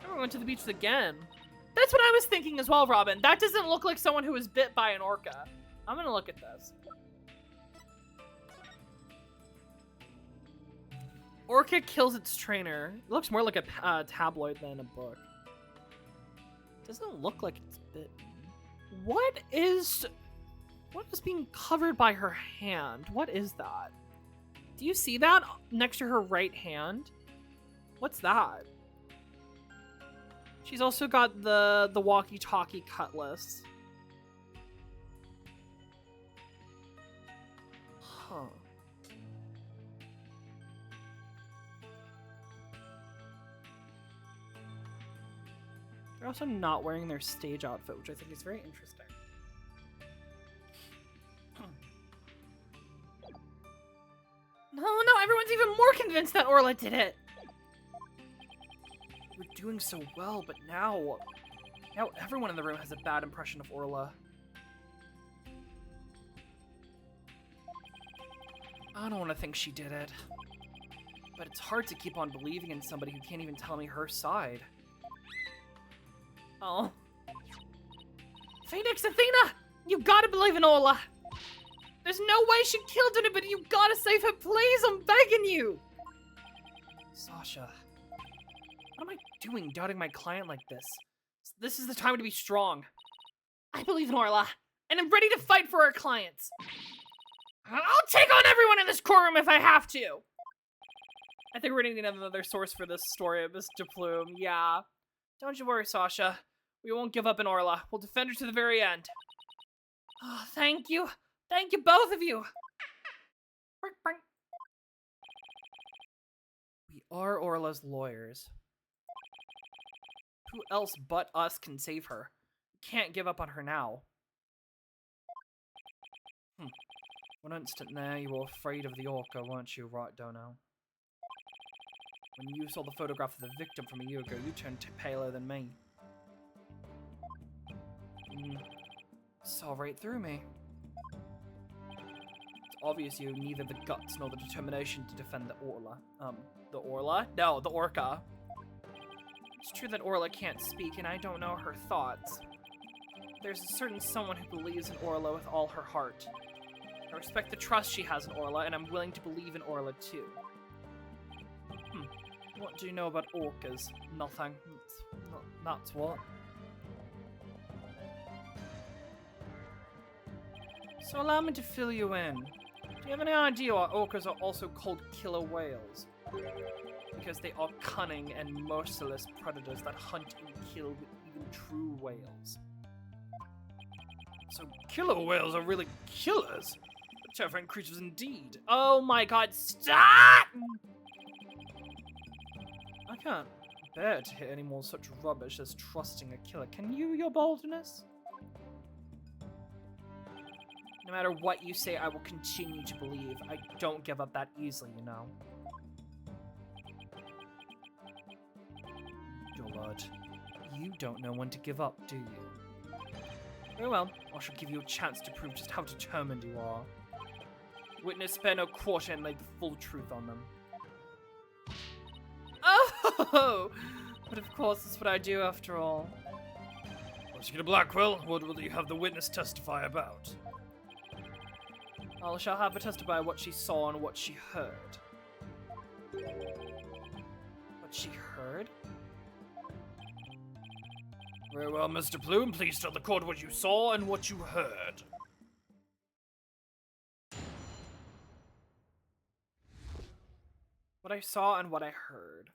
Never went to the beach again. That's what I was thinking as well, Robin. That doesn't look like someone who was bit by an orca. I'm gonna look at this. Orca kills its trainer. It looks more like a tabloid than a book. Doesn't look like it's bitten. What is being covered by her hand? What is that? Do you see that next to her right hand? What's that? She's also got the walkie-talkie cutlass. Huh. They're also not wearing their stage outfit, which I think is very interesting. No, everyone's even more convinced that Orla did it! We're doing so well, but now everyone in the room has a bad impression of Orla. I don't want to think she did it, but it's hard to keep on believing in somebody who can't even tell me her side. Oh. Phoenix, Athena! You gotta believe in Orla! There's no way she killed anybody! You gotta save her, please! I'm begging you! Sasha, what am I doing doubting my client like this? This is the time to be strong. I believe in Orla, and I'm ready to fight for our clients. I'll take on everyone in this courtroom if I have to! I think we're gonna need another source for this story of Mr. Plume, yeah. Don't you worry, Sasha. We won't give up in Orla. We'll defend her to the very end. Oh, thank you. Thank you, both of you. We are Orla's lawyers. Who else but us can save her? We can't give up on her now. One instant there, you were afraid of the orca, weren't you, right, Dono? When you saw the photograph of the victim from a year ago, you turned paler than me. Saw right through me. It's obvious you have neither the guts nor the determination to defend the Orla. The Orla? No, the orca. It's true that Orla can't speak, and I don't know her thoughts. There's a certain someone who believes in Orla with all her heart. I respect the trust she has in Orla, and I'm willing to believe in Orla too. What do you know about orcas? Nothing. That's what. So allow me to fill you in. Do you have any idea why orcas are also called killer whales? Because they are cunning and merciless predators that hunt and kill even true whales. So killer whales are really killers? Terrifying creatures indeed. Oh my god, stop! I can't bear to hear any more such rubbish as trusting a killer. Can you, your boldness? No matter what you say, I will continue to believe. I don't give up that easily, you know. Lord, you don't know when to give up, do you? Very well, I shall give you a chance to prove just how determined you are. Witness spare no quarter and lay the full truth on them. Oh! But of course, it's what I do after all. Prosecutor Blackwell, what will you have the witness testify about? I shall have her testify what she saw and what she heard. What she heard? Very well, Mr. Plume, please tell the court what you saw and what you heard. What I saw and what I heard.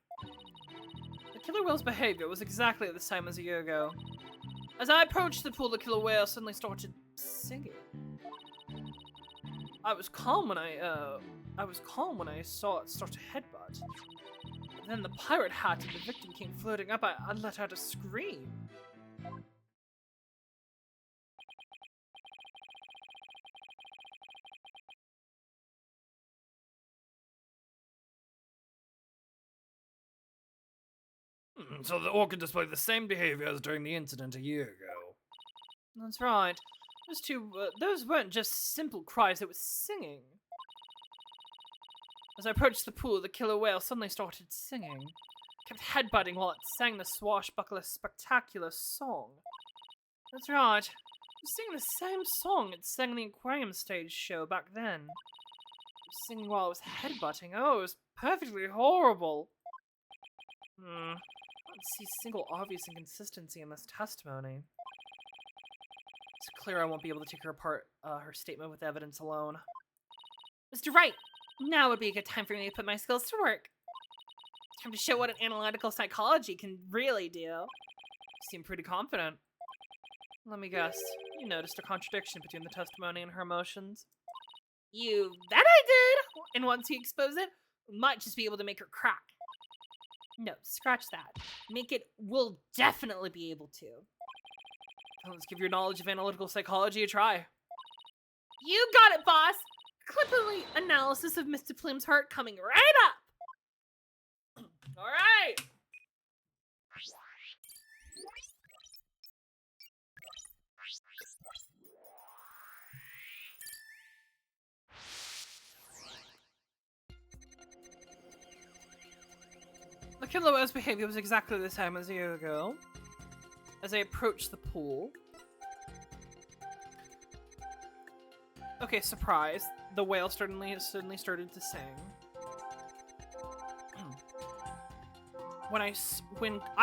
The killer whale's behavior was exactly the same as a year ago. As I approached the pool, the killer whale suddenly started singing. I was calm when I saw it start to headbutt. But then the pirate hat and the victim came floating up. I let out a scream. So the orca displayed the same behavior as during the incident a year ago. That's right. Those weren't just simple cries, it was singing. As I approached the pool, the killer whale suddenly started singing. It kept headbutting while it sang the swashbuckler spectacular song. That's right. It was singing the same song it sang in the aquarium stage show back then. It was singing while it was headbutting. Oh, it was perfectly horrible. I don't see a single obvious inconsistency in this testimony. It's clear I won't be able to take her statement with evidence alone. Mr. Wright, now would be a good time for me to put my skills to work. Time to show what an analytical psychology can really do. You seem pretty confident. Let me guess, you noticed a contradiction between the testimony and her emotions? That I did! And once you expose it, we might just be able to make her crack. No, scratch that. We'll definitely be able to. Let's give your knowledge of analytical psychology a try. You got it, boss! Clippily analysis of Mr. Plume's heart coming right up! Alright! The killer whale's behavior was exactly the same as a year ago. As I approached the pool. Okay, surprise. The whale suddenly started to sing. When I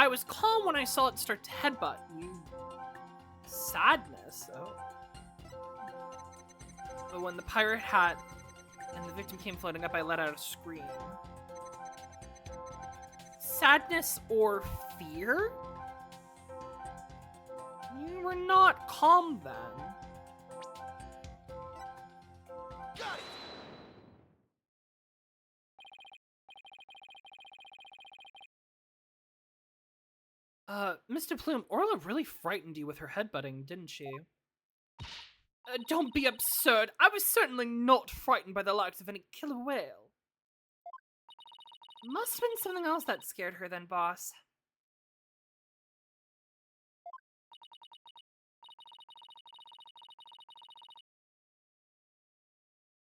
was calm when I saw it start to headbutt. Sadness, though. But when the pirate hat and the victim came floating up, I let out a scream. Sadness or fear? You were not calm then. Got it. Mr. Plume, Orla really frightened you with her headbutting, didn't she? Don't be absurd. I was certainly not frightened by the likes of any killer whale. Must have been something else that scared her then, boss.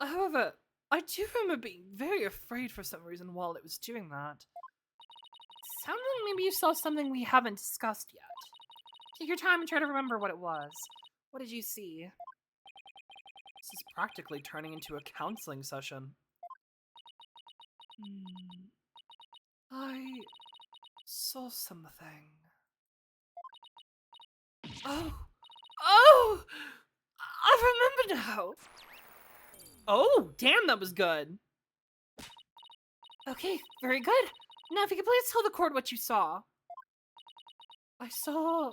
However, I do remember being very afraid for some reason while it was doing that. It sounded like maybe you saw something we haven't discussed yet. Take your time and try to remember what it was. What did you see? This is practically turning into a counseling session. I saw something. Oh! I remember now! Oh, damn, that was good. Okay, very good. Now if you could please tell the court what you saw. I saw...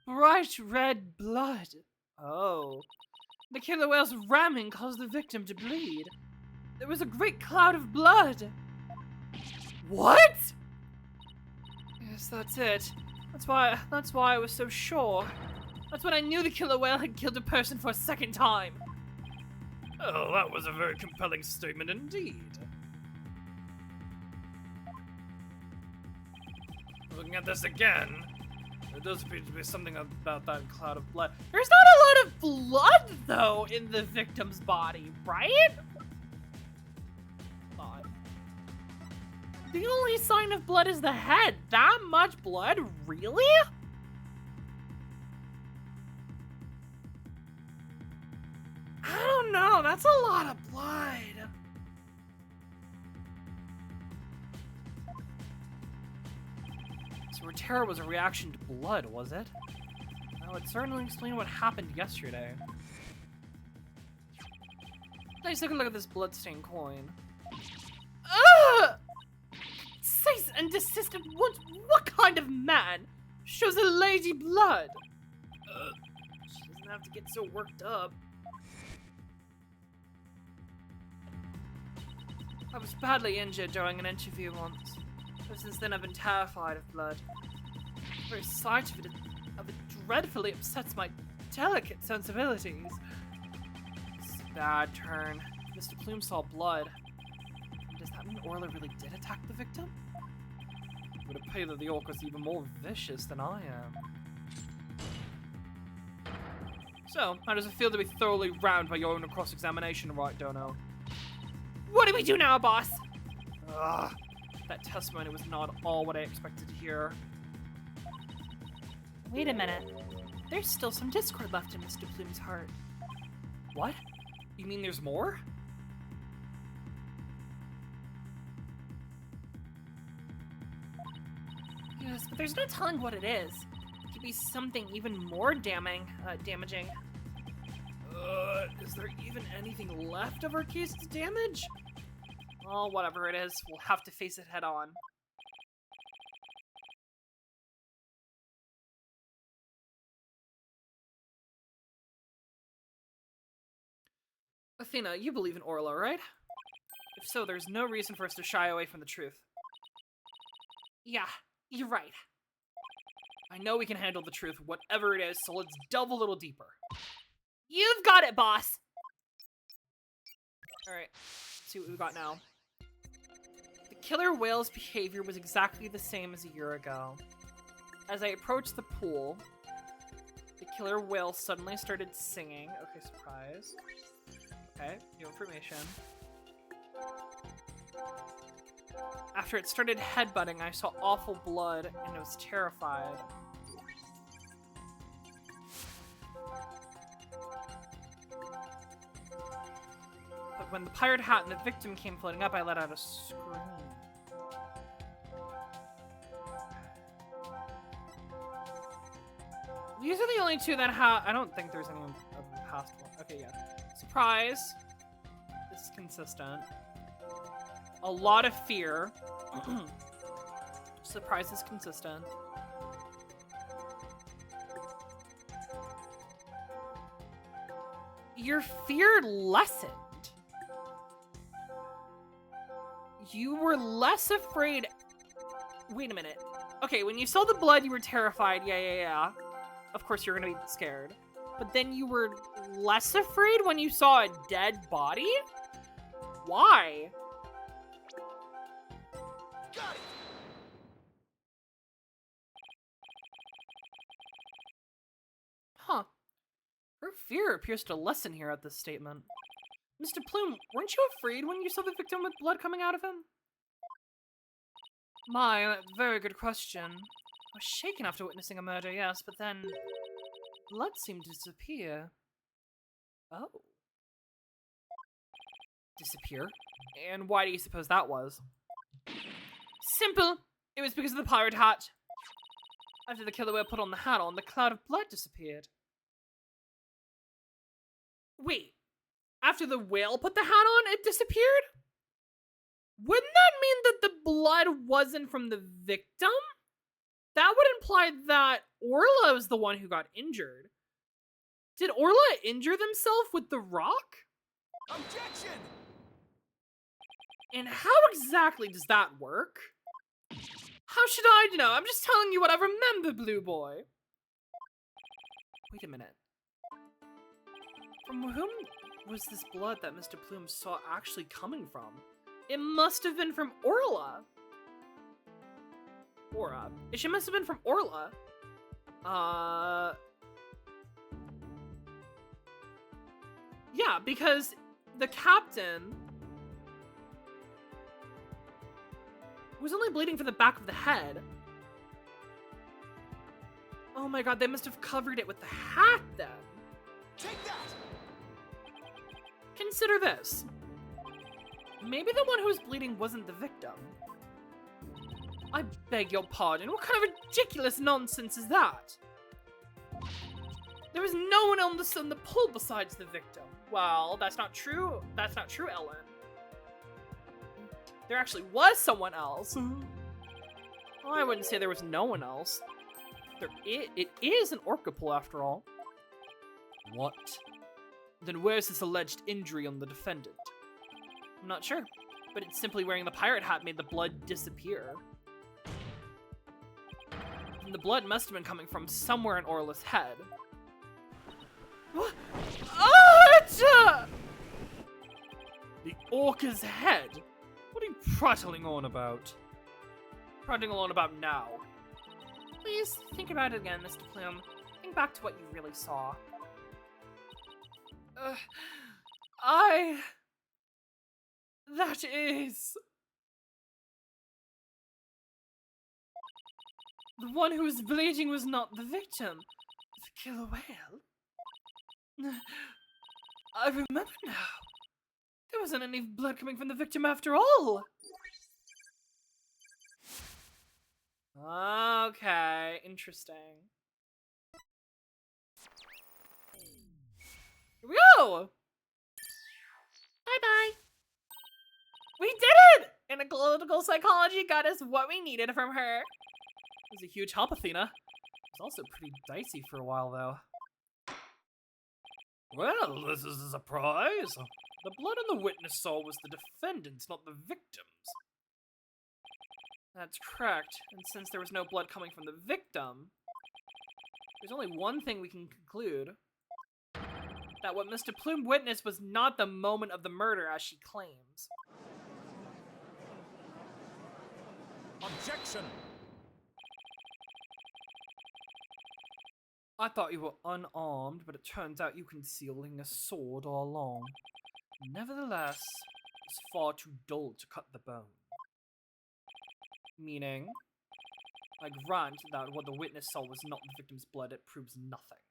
bright red blood. Oh. The killer whale's ramming caused the victim to bleed. There was a great cloud of blood. What? Yes, that's it. That's why I was so sure. That's when I knew the killer whale had killed a person for a second time. Oh, that was a very compelling statement indeed. looking at this again, there does appear to be something about that cloud of blood. There's not a lot of blood, though, in the victim's body, right? Odd. The only sign of blood is the head. That much blood? Really? I don't know. That's a lot of blood. So her terror was a reaction to blood, was it? That would certainly explain what happened yesterday. Let's take a look at this bloodstained coin. Ugh! Cease and desist at once. What kind of man shows a lady blood? She doesn't have to get so worked up. I was badly injured during an interview once. But since then I've been terrified of blood. The very sight of it dreadfully upsets my delicate sensibilities. It's a bad turn. Mr. Plume saw blood. Does that mean Orla really did attack the victim? It would appear that the orca's even more vicious than I am. So, how does it feel to be thoroughly round by your own cross-examination, right, Dono? What do we do now, boss? Ugh. That testimony was not all what I expected to hear. Wait a minute. There's still some discord left in Mr. Plume's heart. What? You mean there's more? Yes, but there's no telling what it is. It could be something even more damaging. Is there even anything left of our case to damage? Well, whatever it is, we'll have to face it head on. Athena, you believe in Orla, right? If so, there's no reason for us to shy away from the truth. Yeah, you're right. I know we can handle the truth, whatever it is, so let's delve a little deeper. You've got it, boss! Alright, let's see what we've got now. The killer whale's behavior was exactly the same as a year ago. As I approached the pool, the killer whale suddenly started singing. Okay, surprise. Okay, new information. After it started headbutting, I saw awful blood and I was terrified. But when the pirate hat and the victim came floating up, I let out a scream. These are the only two that have. I don't think there's any of the past one. Okay, yeah. Surprise. This is consistent. A lot of fear. Surprise is consistent. Your fear lessened. You were less afraid. Wait a minute. Okay, when you saw the blood, you were terrified. Yeah. Of course, you're gonna be scared. But then you were less afraid when you saw a dead body? Why? Got it. Huh. Her fear appears to lessen here at this statement. Mr. Plume, weren't you afraid when you saw the victim with blood coming out of him? My, very good question. I was shaken after witnessing a murder, yes, but then blood seemed to disappear. Oh. Disappear? And why do you suppose that was? Simple! It was because of the pirate hat. After the killer whale put on the hat on, the cloud of blood disappeared. Wait. After the whale put the hat on, it disappeared? Wouldn't that mean that the blood wasn't from the victim? That would imply that Orla was the one who got injured. Did Orla injure themselves with the rock? Objection! And how exactly does that work? How should I know? I'm just telling you what I remember, Blue Boy. Wait a minute. From whom was this blood that Mr. Plume saw actually coming from? It must have been from Orla. Aura. She must have been from Orla. Yeah, because the captain was only bleeding from the back of the head. Oh my god, they must have covered it with the hat then. Take that! Consider this. Maybe the one who was bleeding wasn't the victim. I beg your pardon, what kind of ridiculous nonsense is that? There was no one else in the pool besides the victim. Well, that's not true. That's not true, Ellen. There actually was someone else. Well, I wouldn't say there was no one else. It is an orca pool after all. What? Then where's this alleged injury on the defendant? I'm not sure, but it's simply wearing the pirate hat made the blood disappear. And the blood must have been coming from somewhere in Orla's head. What? Ah! The orca's head? What are you prattling on about? Prattling on about now? Please think about it again, Mr. Plume. Think back to what you really saw. That is... The one who was bleeding was not the victim. The killer whale. I remember now. There wasn't any blood coming from the victim after all. Okay, interesting. Here we go! Bye-bye. We did it! Analytical psychology got us what we needed from her. It was a huge help, Athena. It was also pretty dicey for a while, though. Well, this is a surprise. The blood on the witness saw was the defendant's, not the victim's. That's correct. And since there was no blood coming from the victim, there's only one thing we can conclude. That what Mr. Plume witnessed was not the moment of the murder as she claims. Objection! I thought you were unarmed, but it turns out you concealing a sword all along. Nevertheless, it's far too dull to cut the bone. Meaning, I grant that what the witness saw was not the victim's blood, it proves nothing.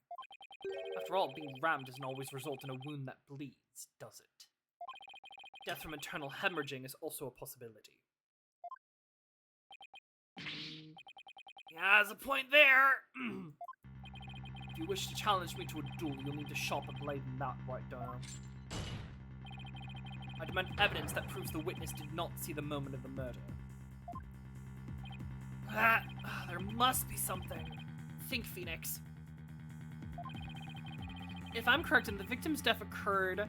After all, being rammed doesn't always result in a wound that bleeds, does it? Death from internal hemorrhaging is also a possibility. Yeah, there's a point there! If you wish to challenge me to a duel, you'll need to sharpen blade in that right down. I demand evidence that proves the witness did not see the moment of the murder. There must be something. Think, Phoenix. If I'm correct, and the victim's death occurred...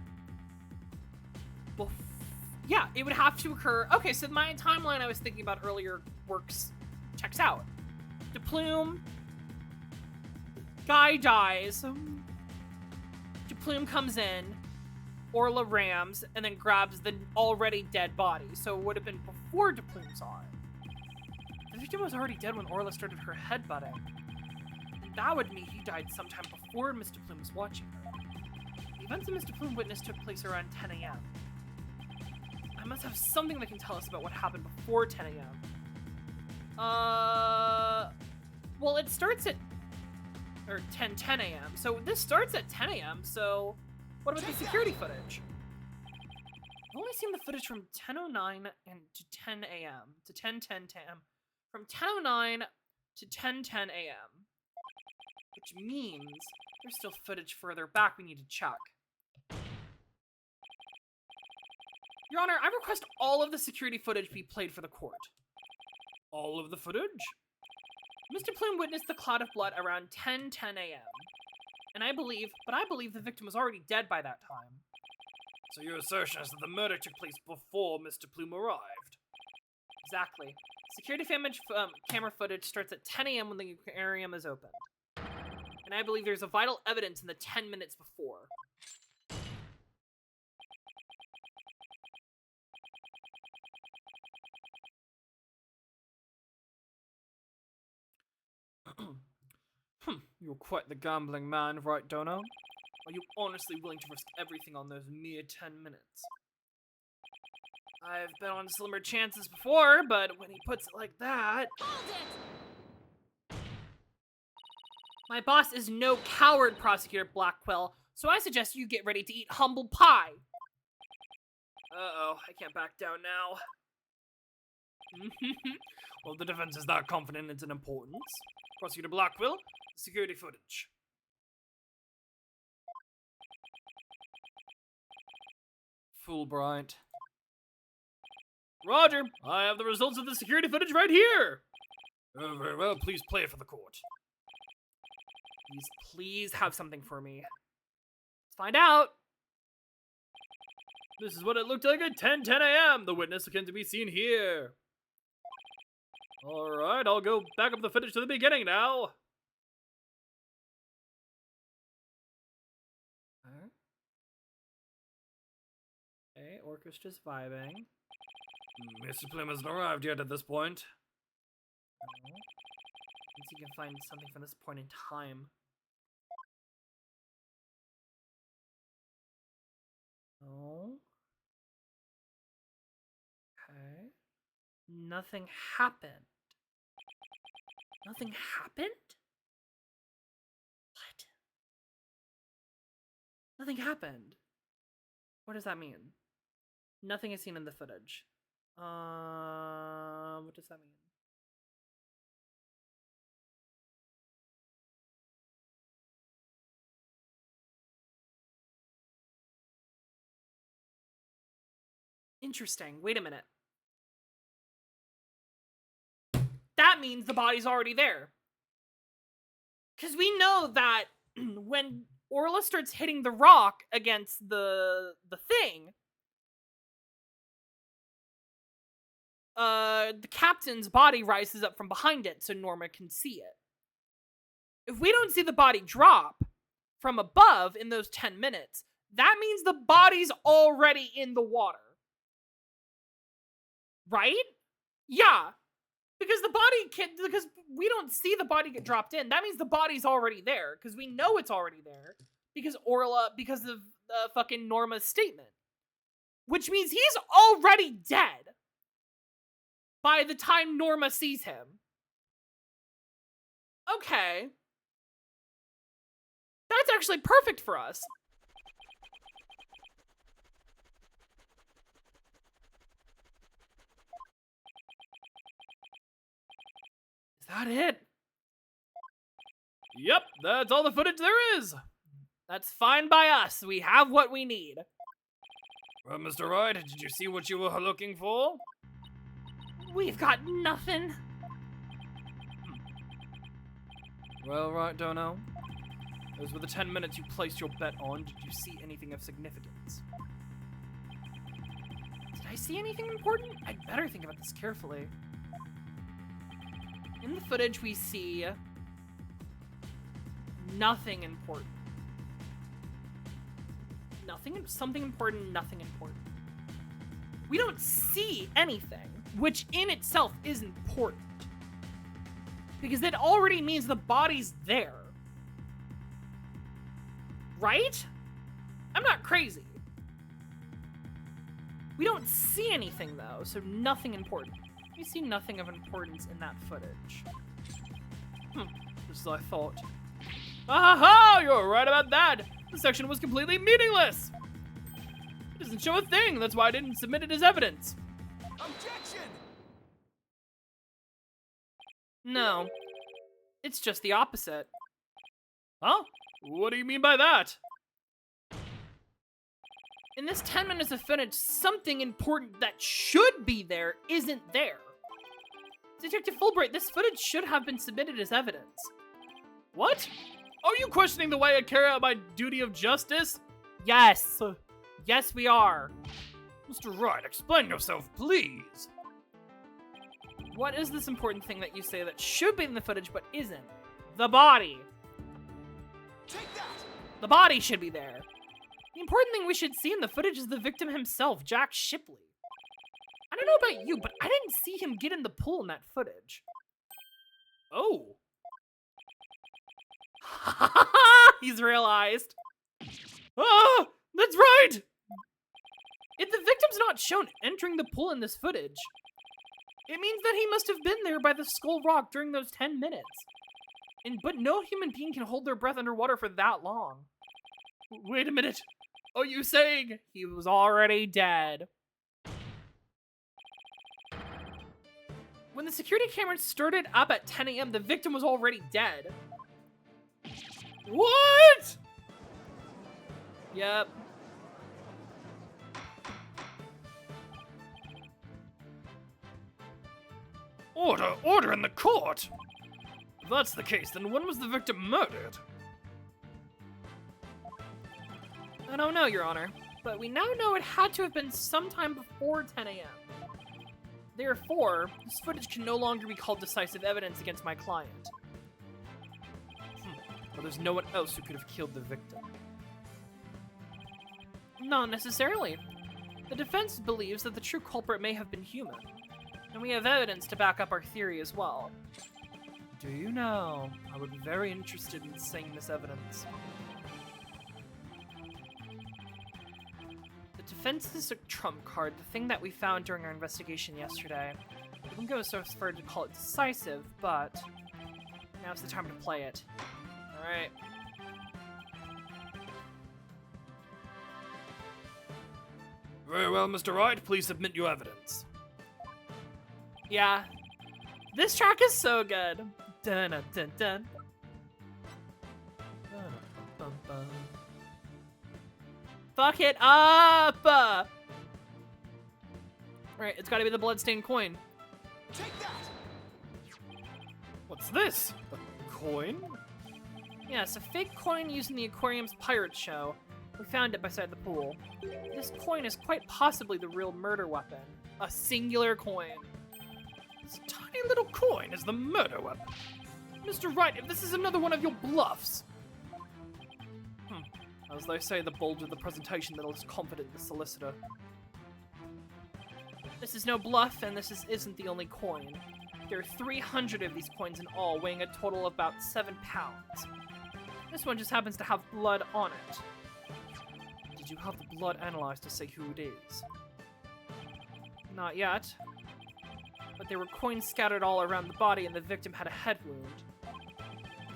Yeah, it would have to occur... Okay, so my timeline I was thinking about earlier checks out. De Plume... Guy dies. De Plume comes in. Orla rams, and then grabs the already dead body. So it would have been before De Plume saw it. The victim was already dead when Orla started her headbutting. And that would mean he died sometime before Mr. Plume was watching her. The events that Mr. Plume witnessed took place around 10 a.m. I must have something that can tell us about what happened before 10 a.m. Well, it starts at... Or 10 a.m. So this starts at 10 a.m. So what about the security footage? I've only seen the footage from 10:09 and to 10 a.m. to 10:10 a.m. From 10:09 to 10:10 a.m. Which means there's still footage further back we need to check. Your Honor, I request all of the security footage be played for the court. All of the footage? Mr. Plume witnessed the cloud of blood around 10:10 a.m. And I believe the victim was already dead by that time. So your assertion is that the murder took place before Mr. Plume arrived? Exactly. Security camera footage starts at 10 a.m. when the aquarium is opened. And I believe there's a vital evidence in the 10 minutes before. You're quite the gambling man, right, Dono? Are you honestly willing to risk everything on those mere 10 minutes? I've bet on slimmer chances before, but when he puts it like that... Hold it! My boss is no coward, Prosecutor Blackquill, so I suggest you get ready to eat humble pie. Uh-oh, I can't back down now. Well, the defense is not confident in its importance. Prosecutor Blackquill, security footage. Fulbright. Roger, I have the results of the security footage right here. Very well, please play it for the court. Please have something for me. Let's find out. This is what it looked like at 10:10 a.m. The witness can be seen here. Alright, I'll go back up the footage to the beginning now. Okay, orchestra's vibing. Mr. Plym hasn't arrived yet at this point. Let's see if you can find something from this point in time. Oh. Okay. Nothing happened. Nothing happened? What? Nothing happened. What does that mean? Nothing is seen in the footage. What does that mean? Interesting. Wait a minute. That means the body's already there. Because we know that when Orla starts hitting the rock against the thing, the captain's body rises up from behind it so Norma can see it. If we don't see the body drop from above in those 10 minutes, that means the body's already in the water. Right? Yeah. Because the body because we don't see the body get dropped in. That means the body's already there. Because we know it's already there. Because of fucking Norma's statement. Which means he's already dead by the time Norma sees him. Okay. That's actually perfect for us. Is that it? Yep, that's all the footage there is. That's fine by us. We have what we need. Well, Mr. Wright, did you see what you were looking for? We've got nothing. Well, right, Dono. Those were the 10 minutes you placed your bet on. Did you see anything of significance? Did I see anything important? I'd better think about this carefully. In the footage, we see nothing important. Something important, nothing important. We don't see anything, which in itself is important. Because that already means the body's there. Right? I'm not crazy. We don't see anything, though, so nothing important. We see nothing of importance in that footage. Just as I thought. Aha! You're right about that! The section was completely meaningless! It doesn't show a thing, that's why I didn't submit it as evidence. Objection! No. It's just the opposite. Huh? What do you mean by that? In this 10 minutes of footage, something important that should be there isn't there. Detective Fulbright, this footage should have been submitted as evidence. What? Are you questioning the way I carry out my duty of justice? Yes. Yes, we are. Mr. Wright, explain yourself, please. What is this important thing that you say that should be in the footage but isn't? The body. Take that! The body should be there. The important thing we should see in the footage is the victim himself, Jack Shipley. I don't know about you, but I didn't see him get in the pool in that footage. Oh. He's realized. Ah, that's right! If the victim's not shown entering the pool in this footage, it means that he must have been there by the Skull Rock during those 10 minutes. But no human being can hold their breath underwater for that long. Wait a minute. Are you saying he was already dead? When the security cameras started up at 10 a.m., the victim was already dead. What? Yep. Order in the court! If that's the case, then when was the victim murdered? I don't know, Your Honor, but we now know it had to have been sometime before 10 a.m. Therefore, this footage can no longer be called decisive evidence against my client. But there's no one else who could have killed the victim. Not necessarily. The defense believes that the true culprit may have been human, and we have evidence to back up our theory as well. Do you know? I would be very interested in seeing this evidence. The defense is a trump card, the thing that we found during our investigation yesterday. We wouldn't go so far to call it decisive, but now's the time to play it. Alright. Very well, Mr. Wright, please submit your evidence. Yeah. This track is so good. Dun dun dun dun. Fuck it up! Alright, it's gotta be the bloodstained coin. Take that! What's this? A coin? Yeah, it's a fake coin used in the aquarium's pirate show. We found it beside the pool. This coin is quite possibly the real murder weapon. A singular coin. This tiny little coin is the murder weapon. Mr. Wright, if this is another one of your bluffs. As they say, the bolder the presentation, the less confident the solicitor. This is no bluff, and this isn't the only coin. There are 300 of these coins in all, weighing a total of about 7 pounds. This one just happens to have blood on it. Did you have the blood analyzed to say who it is? Not yet. But there were coins scattered all around the body, and the victim had a head wound.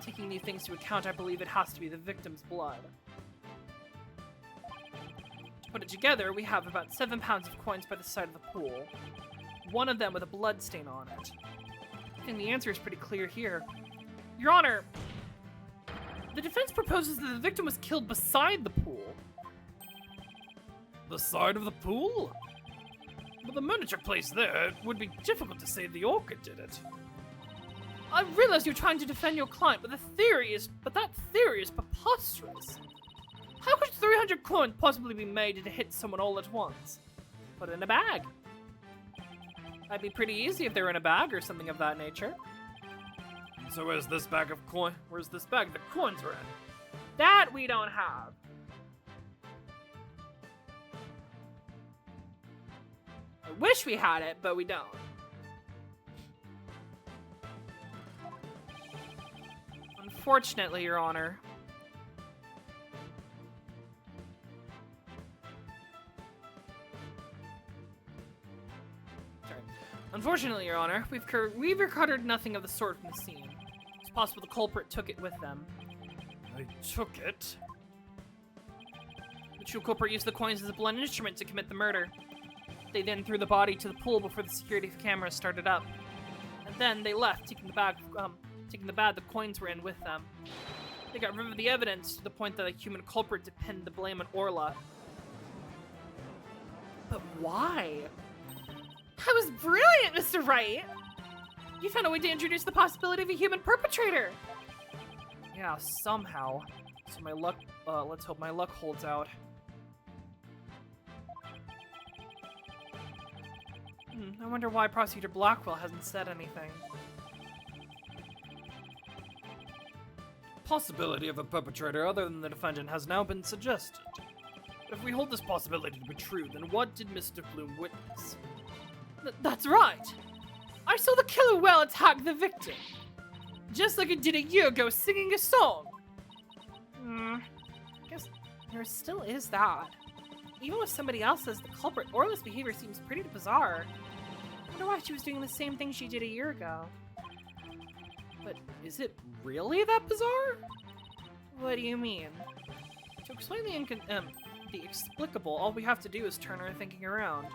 Taking these things into account, I believe it has to be the victim's blood. To put it together, we have about 7 pounds of coins by the side of the pool. One of them with a blood stain on it. I think the answer is pretty clear here. Your Honor, the defense proposes that the victim was killed beside the pool. The side of the pool? But the murder took place there. It would be difficult to say the orca did it. I realize you're trying to defend your client, but that theory is preposterous. How could 300 coins possibly be made to hit someone all at once? Put it in a bag. That'd be pretty easy if they were in a bag or something of that nature. So where's this bag of coin? Where's this bag the coins were in? That we don't have. I wish we had it, but we don't. Unfortunately, Your Honor. Unfortunately, Your Honor, we've recovered nothing of the sort from the scene. It's possible the culprit took it with them. They took it? The true culprit used the coins as a blunt instrument to commit the murder. They then threw the body to the pool before the security cameras started up. And then they left, taking the bag the coins were in with them. They got rid of the evidence to the point that the human culprit pinned the blame on Orla. But why? That was brilliant, Mr. Wright! You found a way to introduce the possibility of a human perpetrator! Yeah, somehow. So my luck, let's hope my luck holds out. I wonder why Prosecutor Blackwell hasn't said anything. Possibility of a perpetrator other than the defendant has now been suggested. If we hold this possibility to be true, then what did Mr. Bloom witness? That's right! I saw the killer whale attack the victim! Just like it did a year ago singing a song! I guess there still is that. Even with somebody else as the culprit, Orla's behavior seems pretty bizarre. I wonder why she was doing the same thing she did a year ago. But is it really that bizarre? What do you mean? To explain the explicable, all we have to do is turn our thinking around.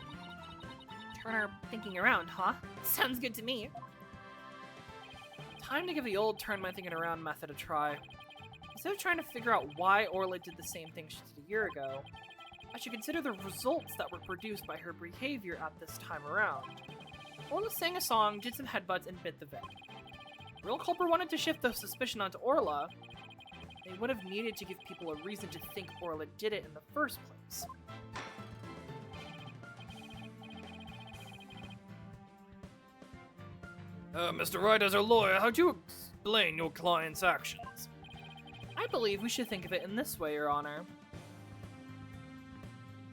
Turn our thinking around, huh? Sounds good to me. Time to give the old turn my thinking around method a try. Instead of trying to figure out why Orla did the same thing she did a year ago, I should consider the results that were produced by her behavior at this time around. Orla sang a song, did some headbutts, and bit the Vic. The real culprit wanted to shift the suspicion onto Orla. They would have needed to give people a reason to think Orla did it in the first place. Mr. Wright, as our lawyer, how do you explain your client's actions? I believe we should think of it in this way, Your Honor.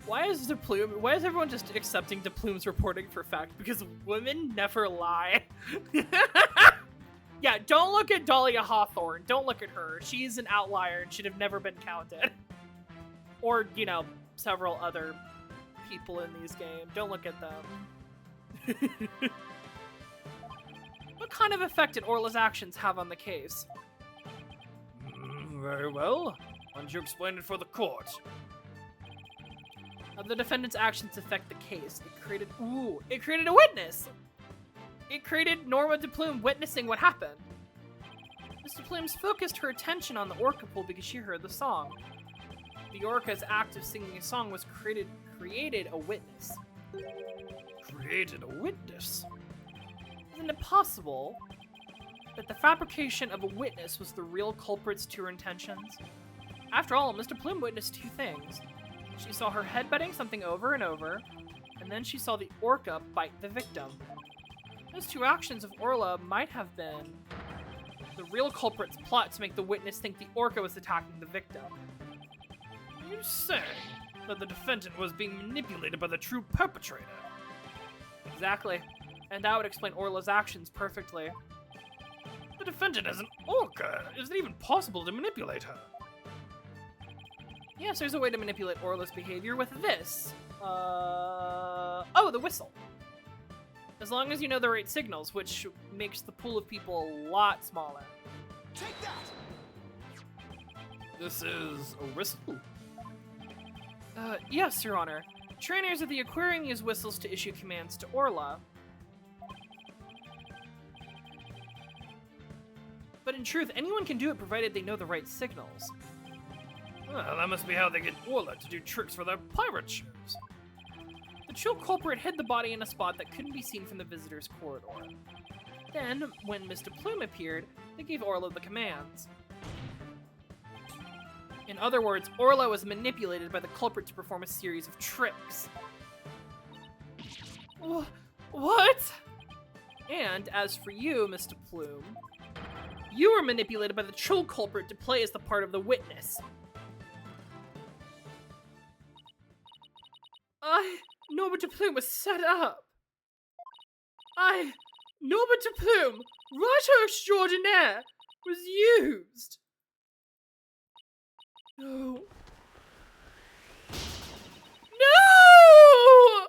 Why is everyone just accepting DePlume's reporting for fact? Because women never lie. Yeah, don't look at Dahlia Hawthorne. Don't look at her. She's an outlier and should have never been counted. Or, you know, several other people in these games. Don't look at them. What kind of effect did Orla's actions have on the case? Very well. Why don't you explain it for the court? How the defendant's actions affect the case. It created a witness! It created Norma DePlume witnessing what happened. Miss DePlume's focused her attention on the orca pool because she heard the song. The orca's act of singing a song was created a witness. Created a witness? Isn't it possible that the fabrication of a witness was the real culprit's true intentions? After all, Miss DePlume witnessed two things. She saw her headbutting something over and over, and then she saw the orca bite the victim. Those two actions of Orla might have been the real culprit's plot to make the witness think the orca was attacking the victim. You say that the defendant was being manipulated by the true perpetrator? Exactly. And that would explain Orla's actions perfectly. The defendant is an orca. Is it even possible to manipulate her? Yes, there's a way to manipulate Orla's behavior with this. Oh, the whistle. As long as you know the right signals, which makes the pool of people a lot smaller. Take that! This is a whistle? Yes, Your Honor. Trainers of the aquarium use whistles to issue commands to Orla. But in truth, anyone can do it provided they know the right signals. Well, that must be how they get Orla to do tricks for their pirate shows. The true culprit hid the body in a spot that couldn't be seen from the visitor's corridor. Then, when Mr. Plume appeared, they gave Orla the commands. In other words, Orla was manipulated by the culprit to perform a series of tricks. What? And as for you, Mr. Plume, you were manipulated by the true culprit to play as the part of the witness. Norma DePlume was set up. Norma DePlume, writer extraordinaire, was used. No. No!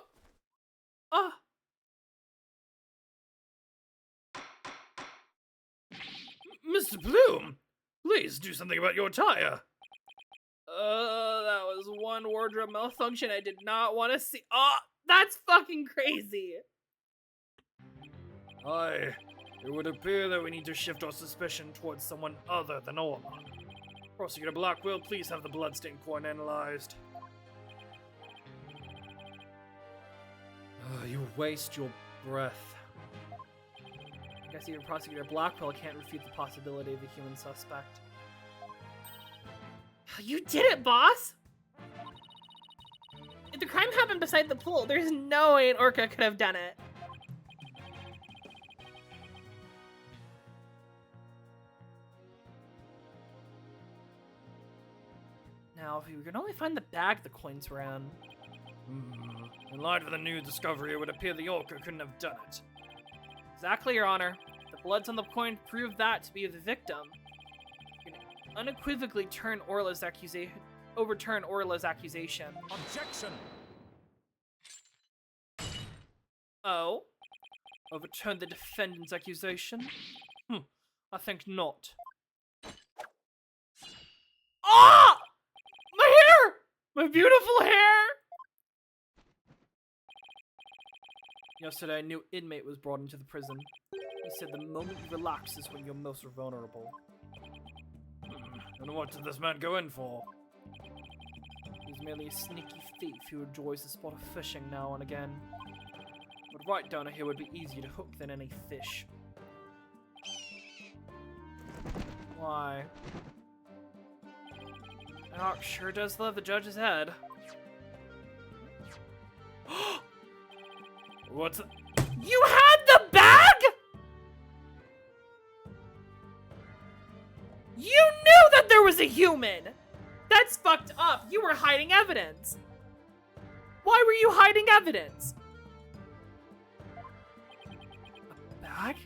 Mr. Bloom, please do something about your tire. That was one wardrobe malfunction I did not want to see. That's fucking crazy. It would appear that we need to shift our suspicion towards someone other than Orla. Prosecutor Blackwell, please have the bloodstain coin analyzed. You waste your breath. I guess even Prosecutor Blackwell can't refute the possibility of a human suspect. You did it, boss! If the crime happened beside the pool, there's no way an orca could have done it. Now, if we could only find the bag the coins were in. In light of the new discovery, it would appear the orca couldn't have done it. Exactly, Your Honor. The bloods on the coin proved that to be the victim. unequivocally overturn Orla's accusation. Objection! Oh? Overturn the defendant's accusation? I think not. Ah! My hair! My beautiful hair! Yesterday, a new inmate was brought into the prison. He said the moment you relax is when you're most vulnerable. And what did this man go in for? He's merely a sneaky thief who enjoys the sport of fishing now and again. But right down here would be easier to hook than any fish. Why? Doc sure does love the judge's head. What's it? You had the bag?! You knew that there was a human! That's fucked up. You were hiding evidence. Why were you hiding evidence? A bag?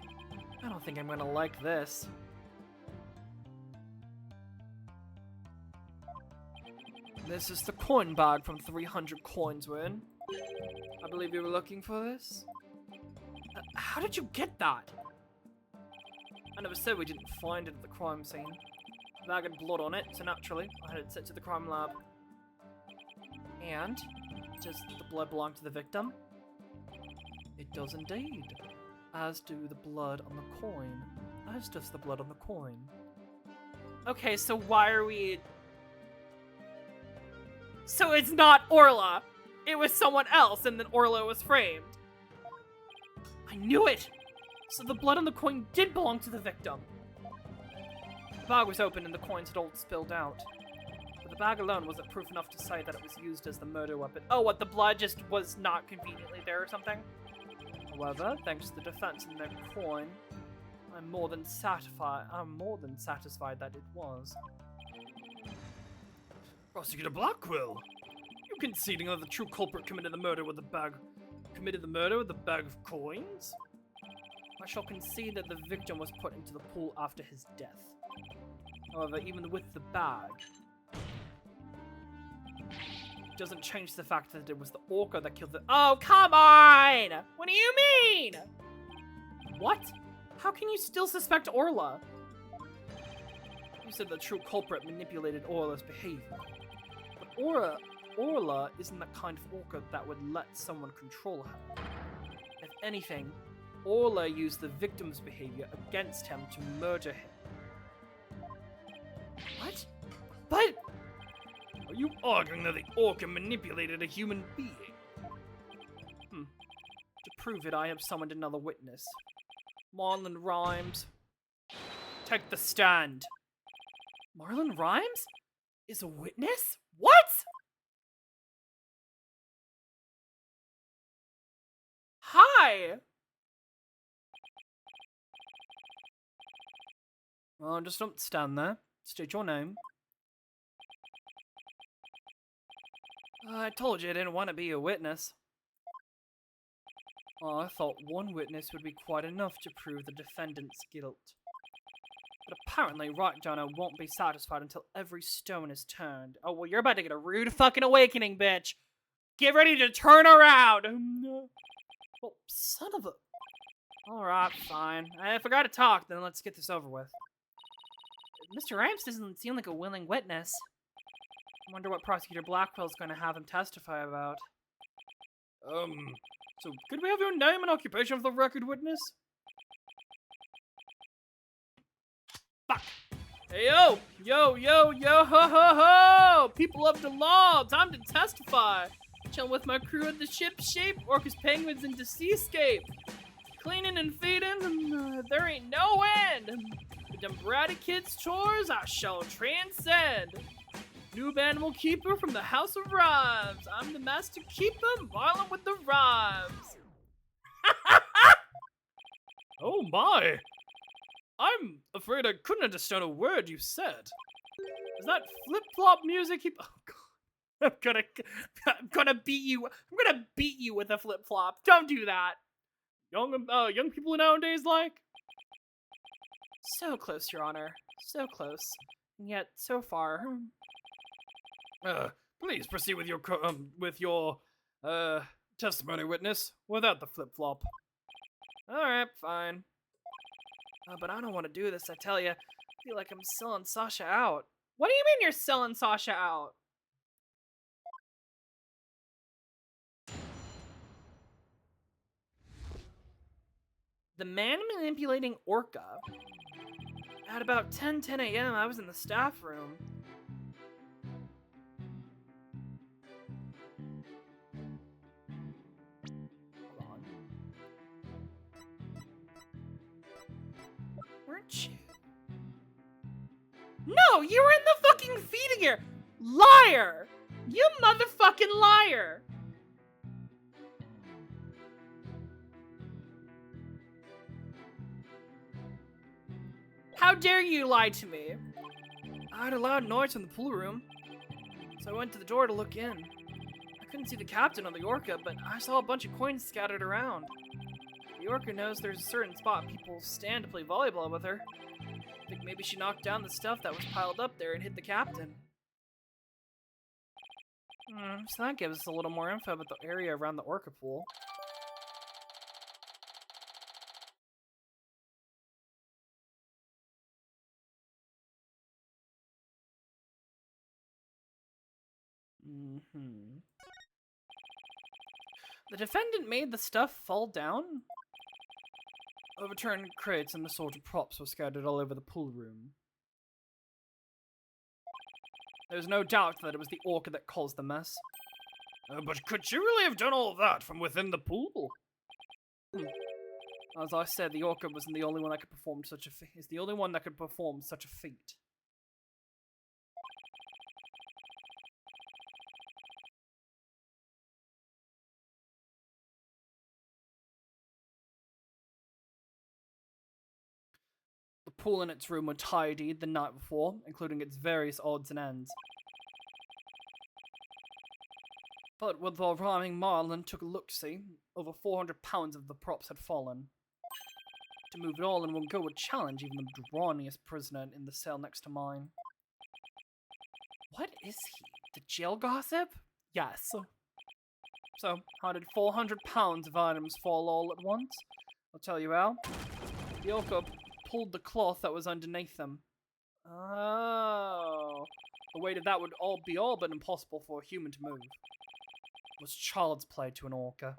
I don't think I'm gonna like this. This is the coin bag from 300 coins were in. I believe you were looking for this? How did you get that? I never said we didn't find it at the crime scene. The bag had blood on it, so naturally, I had it sent to the crime lab. And? Does the blood belong to the victim? It does indeed. As do the blood on the coin. As does the blood on the coin. Okay, so why are we... So it's not Orla! It was someone else, and then Orla was framed. I knew it! So the blood on the coin did belong to the victim. The bag was open and the coins had all spilled out. But the bag alone wasn't proof enough to say that it was used as the murder weapon. Oh, what, the blood just was not conveniently there or something? However, thanks to the defense and their coin, I'm more than satisfied that it was. Prosecutor Blackwell, you conceding that the true culprit committed the murder with the bag of coins? I shall concede that the victim was put into the pool after his death. However, even with the bag, it doesn't change the fact that it was the orca that killed the— Oh, come on! What do you mean? What? How can you still suspect Orla? You said the true culprit manipulated Orla's behavior. But Orla isn't the kind of orca that would let someone control her. If anything, Orla used the victim's behavior against him to murder him. What? But... Are you arguing that the orca manipulated a human being? To prove it, I have summoned another witness. Marlon Rhymes. Take the stand. Marlon Rhymes? Is a witness? What? Hi! Well, just don't stand there. State your name. I told you I didn't want to be a witness. Oh, I thought one witness would be quite enough to prove the defendant's guilt. But apparently, right Donor won't be satisfied until every stone is turned. Oh, well, you're about to get a rude fucking awakening, bitch! Get ready to turn around! Oh, son of a... Alright, fine. I forgot to talk, then let's get this over with. Mr. Rhymes doesn't seem like a willing witness. I wonder what Prosecutor Blackwell's going to have him testify about. So could we have your name and occupation for the record, witness? Fuck! Hey, yo! Yo, yo, yo, ho, ho, ho! People of the law, time to testify! Chilling with my crew at the ship shape, Orcus Penguins into Seascape. Cleaning and feeding, there ain't no end! With them bratty kids' chores, I shall transcend! Noob animal keeper from the House of Rhymes. I'm the master keeper, Marlon with the rhymes. Oh my! I'm afraid I couldn't understand a word you said. Is that flip-flop music? Oh god. I'm gonna beat you. I'm gonna beat you with a flip-flop. Don't do that. Young people nowadays like? So close, Your Honor. So close. yet so far. Please proceed with your testimony, witness, without the flip-flop. Alright, fine. But I don't want to do this, I tell you. I feel like I'm selling Sasha out. What do you mean you're selling Sasha out? The man manipulating Orca. At about 10 a.m., I was in the staff room. Hold on. Weren't you? No, you were in the fucking feeding area! Liar! You motherfucking liar! How dare you lie to me? I heard a loud noise from the pool room, so I went to the door to look in. I couldn't see the captain on the Orca, but I saw a bunch of coins scattered around. The Orca knows there's a certain spot people stand to play volleyball with her. I think maybe she knocked down the stuff that was piled up there and hit the captain. So that gives us a little more info about the area around the Orca pool. The defendant made the stuff fall down? Overturned crates and assorted props were scattered all over the pool room. There's no doubt that it was the Orca that caused the mess. But could she really have done all that from within the pool? As I said, the Orca wasn't the only one that could perform such a feat. Is the only one that could perform such a feat. The pool in its room were tidied the night before, including its various odds and ends. But with the rhyming Marlin took a look-see, over 400 pounds of the props had fallen. To move it all in one go would challenge even the brawniest prisoner in the cell next to mine. What is he? The jail gossip? Yes. So, how did 400 pounds of items fall all at once? I'll tell you how. The Orca pulled the cloth that was underneath them. Oh. The weight of that would be all but impossible for a human to move. It was child's play to an Orca.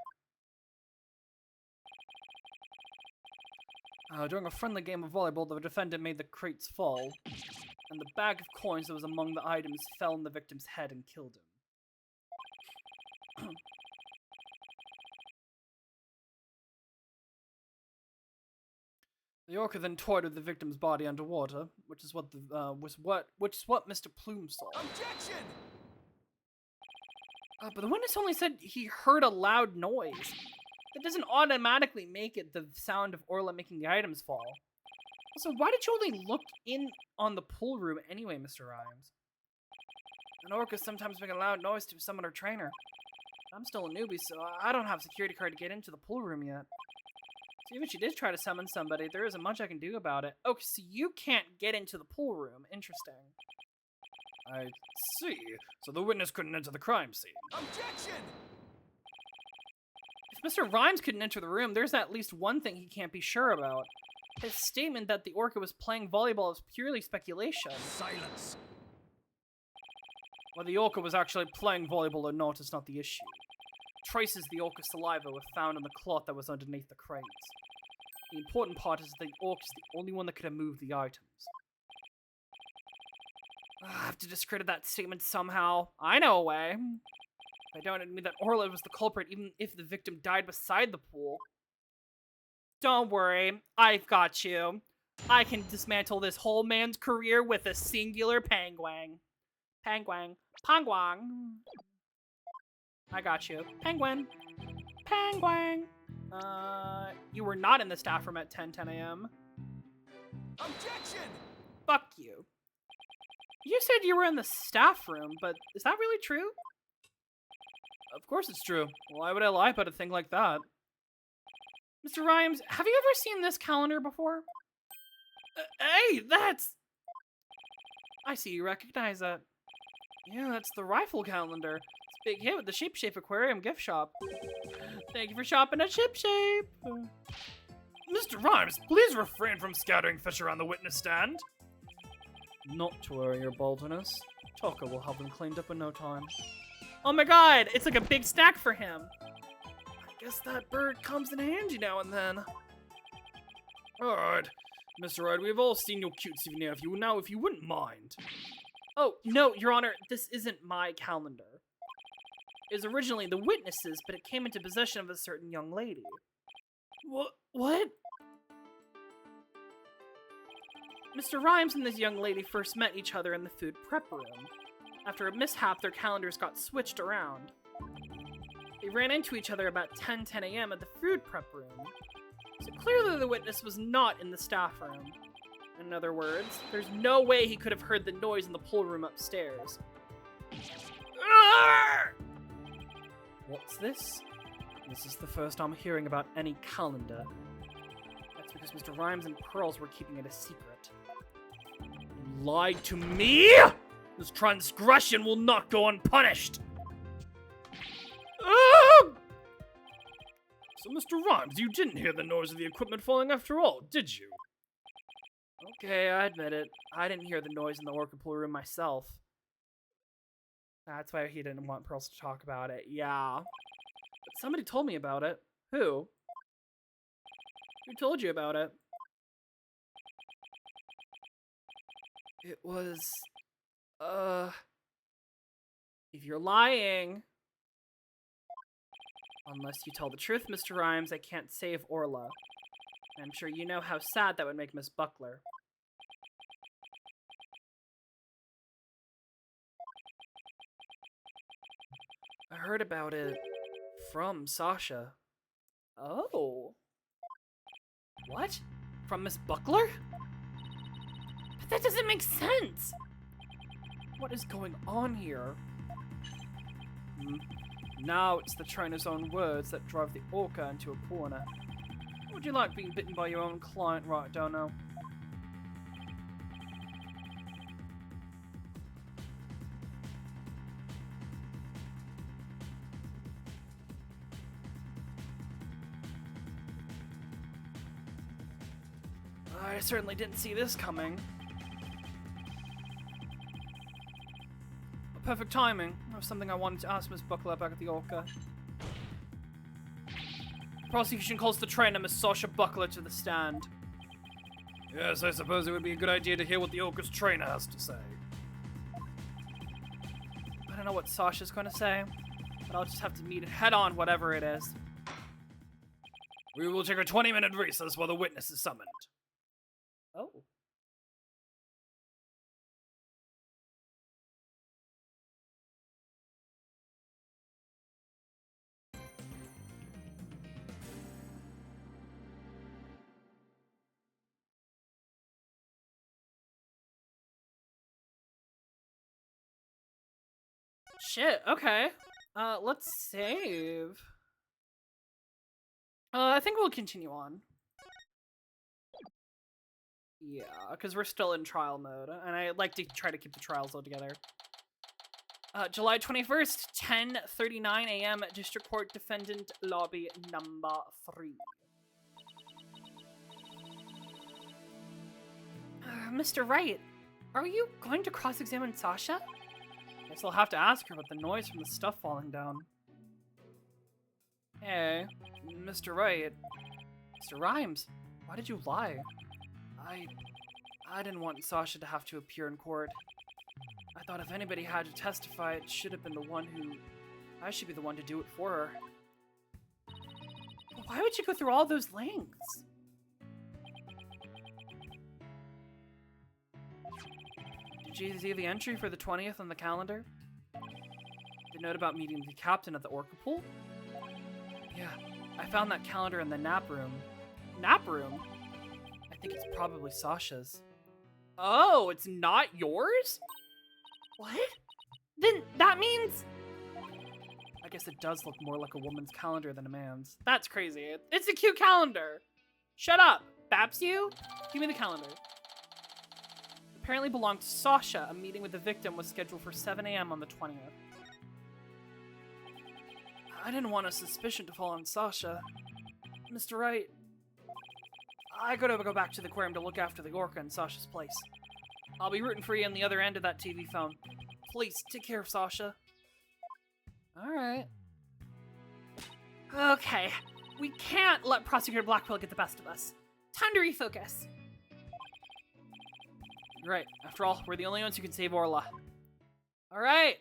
During a friendly game of volleyball, the defendant made the crates fall, and the bag of coins that was among the items fell on the victim's head and killed him. The Orca then toyed with the victim's body underwater, which is what Mr. Plume saw. Objection! But the witness only said he heard a loud noise. That doesn't automatically make it the sound of Orla making the items fall. Also, why did you only look in on the pool room anyway, Mr. Rhymes? An Orca sometimes make a loud noise to summon her trainer. I'm still a newbie, so I don't have a security card to get into the pool room yet. So even if she did try to summon somebody, there isn't much I can do about it. Oh, so you can't get into the pool room. Interesting. I see. So the witness couldn't enter the crime scene. Objection! If Mr. Rhymes couldn't enter the room, there's at least one thing he can't be sure about. His statement that the Orca was playing volleyball is purely speculation. Silence! Whether the Orca was actually playing volleyball or not is not the issue. Traces of the Orca's saliva were found on the cloth that was underneath the crates. The important part is that the Orca is the only one that could have moved the items. I have to discredit that statement somehow. I know a way. I don't admit that Orla was the culprit even if the victim died beside the pool. Don't worry, I've got you. I can dismantle this whole man's career with a singular penguin. Penguin. Penguin. I got you. Penguin. Penguin. You were not in the staff room at 10 a.m. Objection! Fuck you. You said you were in the staff room, but is that really true? Of course it's true. Why would I lie about a thing like that? Mr. Rhymes, have you ever seen this calendar before? Hey, that's... I see you recognize it. Yeah, that's the rifle calendar. It's a big hit with the Ship Shape Aquarium gift shop. Thank you for shopping at Ship Shape. Mr. Rhymes, please refrain from scattering fish around the witness stand. Not to worry, your boldness. Taka will have them cleaned up in no time. Oh my god, it's like a big stack for him. I guess that bird comes in handy now and then. Alright, Mr. Wright, we've all seen your cute souvenir. If you wouldn't mind. Oh, no, Your Honor, this isn't my calendar. It was originally the witness's, but it came into possession of a certain young lady. What? Mr. Rhymes and this young lady first met each other in the food prep room. After a mishap, their calendars got switched around. They ran into each other about 10 a.m. at the food prep room. So clearly the witness was not in the staff room. In other words, there's no way he could have heard the noise in the pool room upstairs. What's this? This is the first I'm hearing about any calendar. That's because Mr. Rhymes and Pearls were keeping it a secret. You lied to me? This transgression will not go unpunished. So, Mr. Rhymes, you didn't hear the noise of the equipment falling after all, did you? Okay, I admit it. I didn't hear the noise in the orca pool room myself. That's why he didn't want Pearls to talk about it. Yeah. But somebody told me about it. Who? Who told you about it? It was... If you're lying... Unless you tell the truth, Mr. Rhymes, I can't save Orla. I'm sure you know how sad that would make Miss Buckler. I heard about it from Sasha. Oh. What? From Miss Buckler? But that doesn't make sense! What is going on here? Now it's the trainer's own words that drive the orca into a corner. Would you like being bitten by your own client, right, Dono? I certainly didn't see this coming. Perfect timing. There was something I wanted to ask Miss Buckler back at the Orca. Prosecution calls the trainer, Miss Sasha Buckler, to the stand. Yes, I suppose it would be a good idea to hear what the Orca's trainer has to say. I don't know what Sasha's going to say, but I'll just have to meet it head on, whatever it is. We will take a 20-minute recess while the witness is summoned. Oh. Shit, okay. Let's save. I think we'll continue on. Yeah, because we're still in trial mode, and I like to try to keep the trials all together. July 21st, 10:39 a.m. District Court Defendant Lobby number 3. Mr. Wright, are you going to cross-examine Sasha? Guess I'll have to ask her about the noise from the stuff falling down. Hey, Mr. Wright. Mr. Rhymes, why did you lie? I didn't want Sasha to have to appear in court. I thought if anybody had to testify, it should have been the one who... I should be the one to do it for her. But why would you go through all those lengths? Did you see the entry for the 20th on the calendar? The note about meeting the captain at the orca pool? Yeah, I found that calendar in the nap room. Nap room? I think it's probably Sasha's. Oh, it's not yours? What? Then that means... I guess it does look more like a woman's calendar than a man's. That's crazy. It's a cute calendar. Shut up. Baps you? Give me the calendar. The apparently belonged to Sasha. A meeting with the victim was scheduled for 7 a.m. on the 20th. I didn't want a suspicion to fall on Sasha. Mr. Wright, I gotta go back to the aquarium to look after the orca in Sasha's place. I'll be rooting for you on the other end of that TV phone. Please, take care of Sasha. Alright. Okay, we can't let Prosecutor Blackwell get the best of us. Time to refocus. Right, after all, we're the only ones who can save Orla. Alright.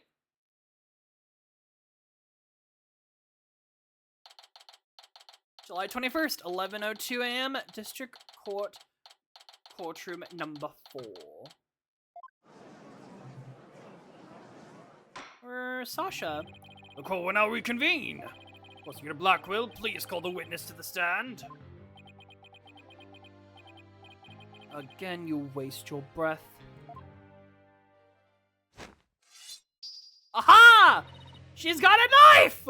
July 21st, 11:02 a.m., District Court, Courtroom number 4. Where's Sasha? The court will now reconvene. Prosecutor Blackwell, please call the witness to the stand. Again, you waste your breath. Aha! She's got a knife!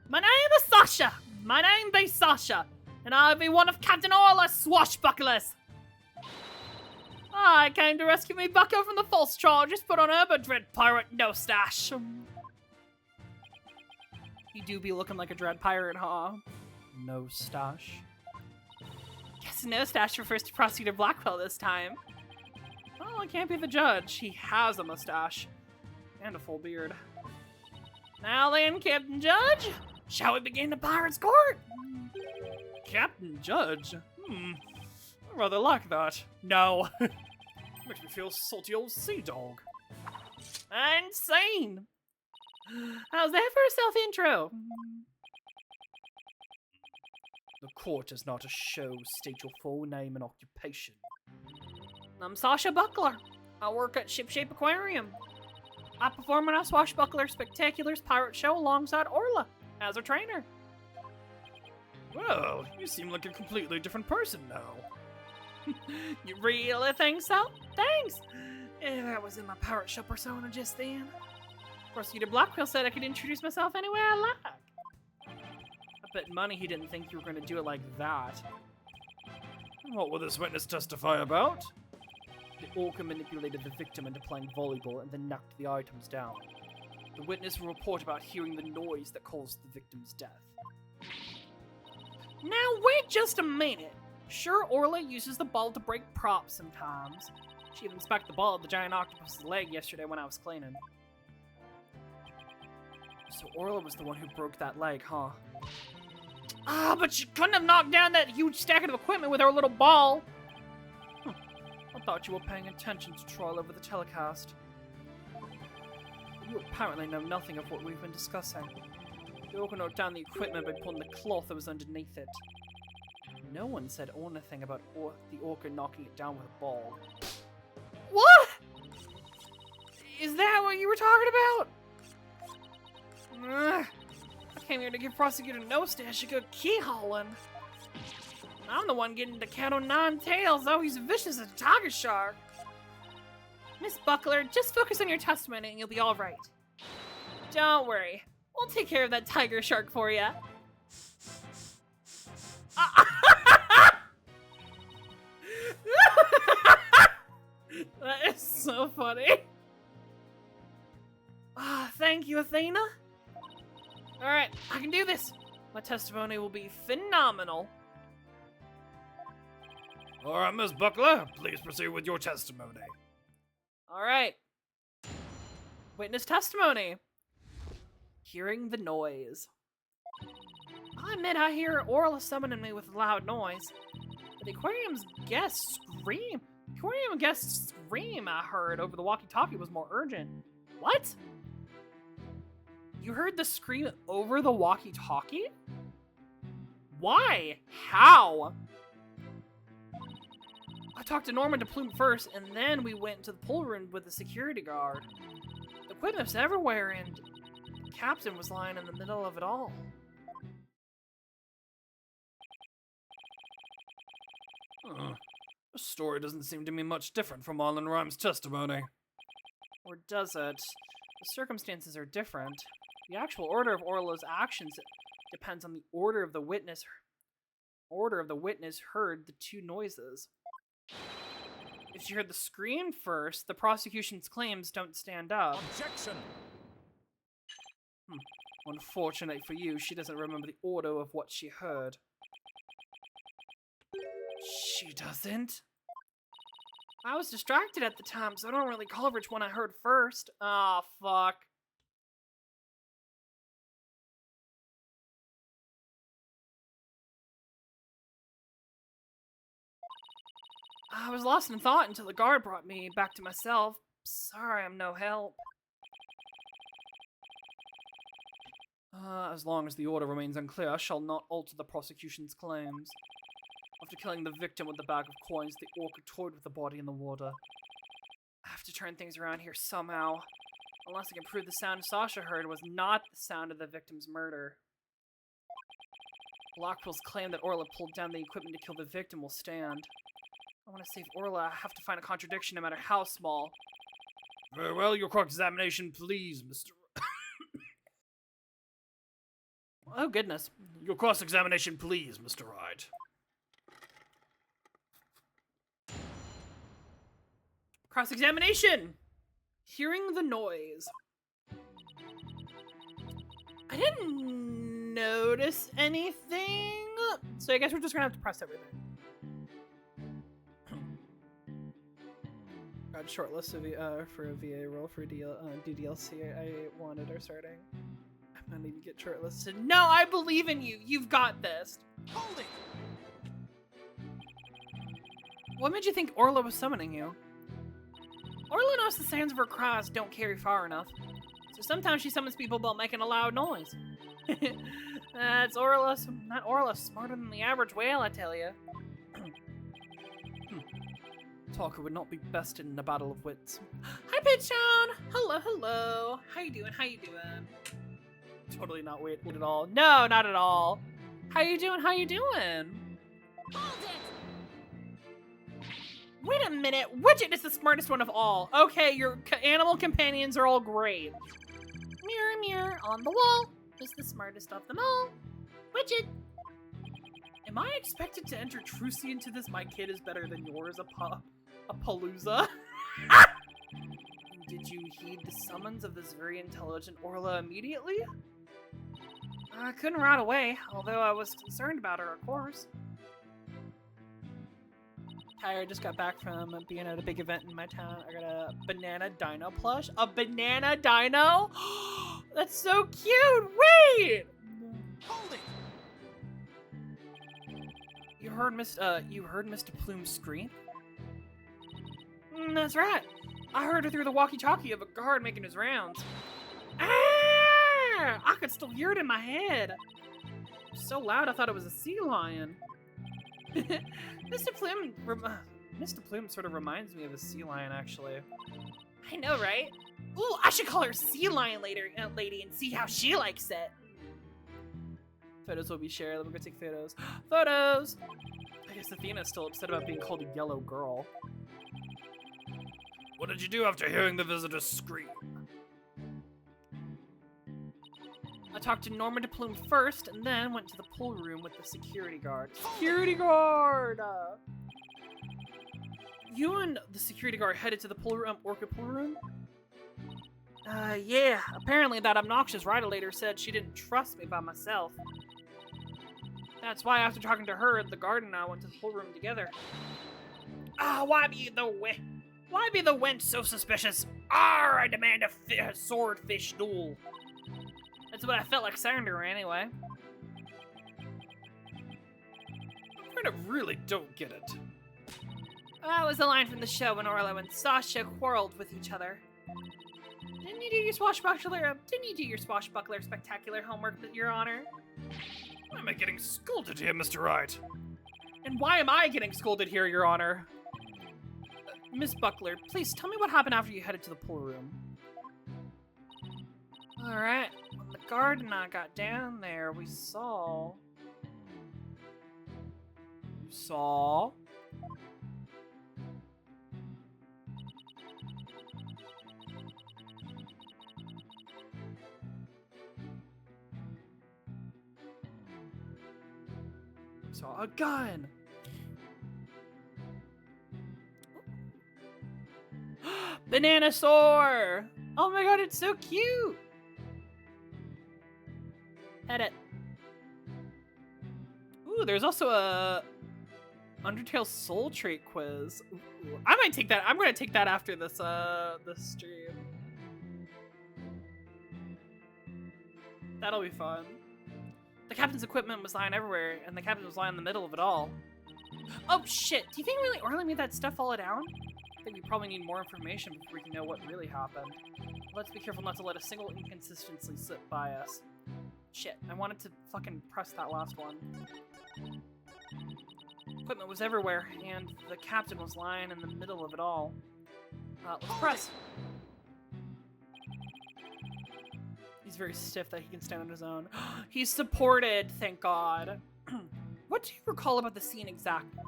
My name is Sasha. My name be Sasha, and I'll be one of Captain Orla's swashbucklers. I came to rescue me bucko from the false charges put on her by Dread Pirate No Stash. You do be looking like a Dread Pirate, huh? No Stash. Guess No Stash refers to Prosecutor Blackwell this time. Well, I can't be the judge. He has a mustache. And a full beard. Now then, Captain Judge, shall we begin the Pirate's Court? Captain Judge? I rather like that. No. Makes me feel salty old sea dog. Insane! How's that for a self-intro? The court is not a show. State your full name and occupation. I'm Sasha Buckler. I work at Shipshape Aquarium. I perform in our Swashbuckler Spectaculars pirate show alongside Orla as a trainer. Well, you seem like a completely different person now. You really think so? Thanks! That was in my pirate show persona just then. Prosecutor Blackwell said I could introduce myself any way I like. I bet money he didn't think you were going to do it like that. What will this witness testify about? The orca manipulated the victim into playing volleyball and then knocked the items down. The witness will report about hearing the noise that caused the victim's death. Now wait just a minute. Sure, Orla uses the ball to break props sometimes. She even specked the ball at the giant octopus's leg yesterday when I was cleaning. So Orla was the one who broke that leg, huh? Ah, but she couldn't have knocked down that huge stack of equipment with her little ball. I thought you were paying attention to trial over the telecast. You apparently know nothing of what we've been discussing. The orca knocked down the equipment by pulling the cloth that was underneath it. No one said anything about the orca knocking it down with a ball. What? Is that what you were talking about? Ugh. I came here to give Prosecutor No Stash a good keyholing. I'm the one getting the cat on 9 tails, though he's vicious as a tiger shark. Miss Buckler, just focus on your testimony and you'll be alright. Don't worry. We'll take care of that tiger shark for you. That is so funny. Thank you, Athena. Alright, I can do this. My testimony will be phenomenal. Alright, Miss Buckler, please proceed with your testimony. Alright. Witness testimony. Hearing the noise. I admit I hear Orla summoning me with a loud noise. But the aquarium's guest scream. The aquarium guest scream I heard over the walkie-talkie was more urgent. What? You heard the scream over the walkie-talkie? Why? How? I talked to Norman to Plume first, and then we went to the pool room with the security guard. The equipment's everywhere, and the captain was lying in the middle of it all. The story doesn't seem to me much different from Marlon Rhymes' testimony. Or does it? The circumstances are different. The actual order of Orla's actions depends on the order of the witness. Order of the witness heard the two noises. She heard the scream first. The prosecution's claims don't stand up. Objection! Unfortunately for you, she doesn't remember the order of what she heard. She doesn't? I was distracted at the time, so I don't really recall which one I heard first. Ah, fuck. I was lost in thought until the guard brought me back to myself. Sorry, I'm no help. As long as the order remains unclear, I shall not alter the prosecution's claims. After killing the victim with the bag of coins, the orca toyed with the body in the water. I have to turn things around here somehow. Unless I can prove the sound Sasha heard was not the sound of the victim's murder. Blackwell's claim that Orla pulled down the equipment to kill the victim will stand. I want to save Orla. I have to find a contradiction no matter how small. Very well, your cross-examination, please, Mr. Oh, goodness. Your cross-examination, please, Mr. Wright. Cross-examination! Hearing the noise. I didn't notice anything, so I guess we're just gonna have to press everything. Got a short list of, for a VA role for DDLC I wanted are starting. I'm gonna even get shortlisted. No, I believe in you! You've got this! Hold it! What made you think Orla was summoning you? Orla knows the sounds of her cries don't carry far enough, so sometimes she summons people by making a loud noise. That's Orla, not Orla, smarter than the average whale, I tell you. Talker would not be bested in a battle of wits. Hi, Pitchdown! Hello, hello. How you doing? How you doing? Totally not weird at all. No, not at all. How you doing? How you doing? Hold it! Wait a minute. Widget is the smartest one of all. Okay, your animal companions are all great. Mirror, mirror on the wall. Who's the smartest of them all? Widget. Am I expected to enter trucy into this? My kid is better than yours, a palooza. Did you heed the summons of this very intelligent Orla immediately? I couldn't ride away, although I was concerned about her, of course. I just got back from being at a big event in my town. I got a banana dino plush. A banana dino? That's so cute! Wait! Hold it! You heard Mr. Plume scream? That's right. I heard her through the walkie-talkie of a guard making his rounds. Ah! I could still hear it in my head. So loud I thought it was a sea lion. Mr. Plume sort of reminds me of a sea lion, actually. I know, right? Ooh, I should call her Sea Lion later, lady, and see how she likes it. Photos will be shared. Let me go take photos. Photos! I guess Athena's still upset about being called a yellow girl. What did you do after hearing the visitor's scream? I talked to Norma de Plume first, and then went to the pool room with the security guard. Security guard! You and the security guard headed to the pool room, Orca pool room? Yeah. Apparently that obnoxious rider later said she didn't trust me by myself. That's why after talking to her, the guard and I went to the pool room together. Why be the wench so suspicious? I demand a swordfish duel. That's what I felt like saying to her anyway. I kind of really don't get it. That was the line from the show when Orla and Sasha quarreled with each other. Didn't you do your swashbuckler spectacular homework, Your Honor? Why am I getting scolded here, Mr. Wright? And why am I getting scolded here, Your Honor? Miss Buckler, please tell me what happened after you headed to the pool room. Alright, when the guard and I got down there, we saw... You saw? Saw a gun! Bananasaur! Oh my god, it's so cute! Edit. Ooh, there's also a Undertale Soul Trait quiz. Ooh, I might take that. I'm gonna take that after this this stream. That'll be fun. The captain's equipment was lying everywhere, and the captain was lying in the middle of it all. Oh shit! Do you think really Orla made that stuff fall down? I think we probably need more information before we can know what really happened. Let's be careful not to let a single inconsistency slip by us. Shit, I wanted to fucking press that last one. Equipment was everywhere, and the captain was lying in the middle of it all. Let's press. He's very stiff that he can stand on his own. He's supported, thank God. What do you recall about the scene exactly?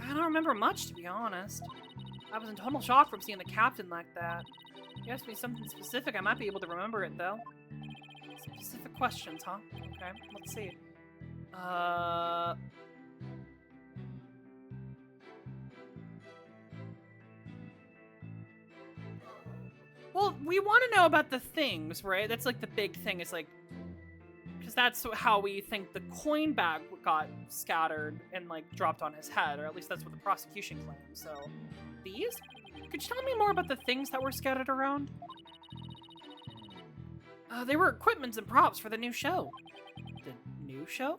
I don't remember much, to be honest. I was in total shock from seeing the captain like that. If you asked me something specific, I might be able to remember it, though. Specific questions, huh? Okay, let's see. Well, we want to know about the things, right? That's like the big thing, is like, because that's how we think the coin bag got scattered and like dropped on his head, or at least that's what the prosecution claims. So, these? Could you tell me more about the things that were scattered around? They were equipments and props for the new show. The new show?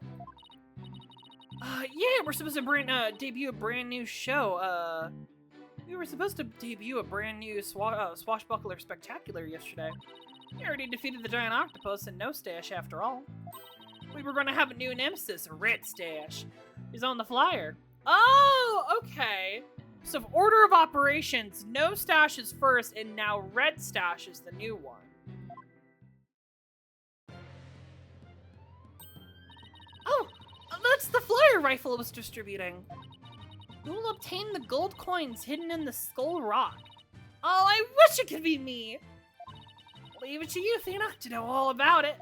Yeah, we're supposed to debut a brand new show. We were supposed to debut a brand new Swashbuckler Spectacular yesterday. We already defeated the giant octopus and No Stash after all. We were going to have a new nemesis, a Red Stash. He's on the flyer. Oh, okay. So order of operations, No Stash is first, and now Red Stash is the new one. Oh, that's the flyer rifle was distributing. You will obtain the gold coins hidden in the Skull Rock. Oh, I wish it could be me. Leave it to you, Athena, to know all about it.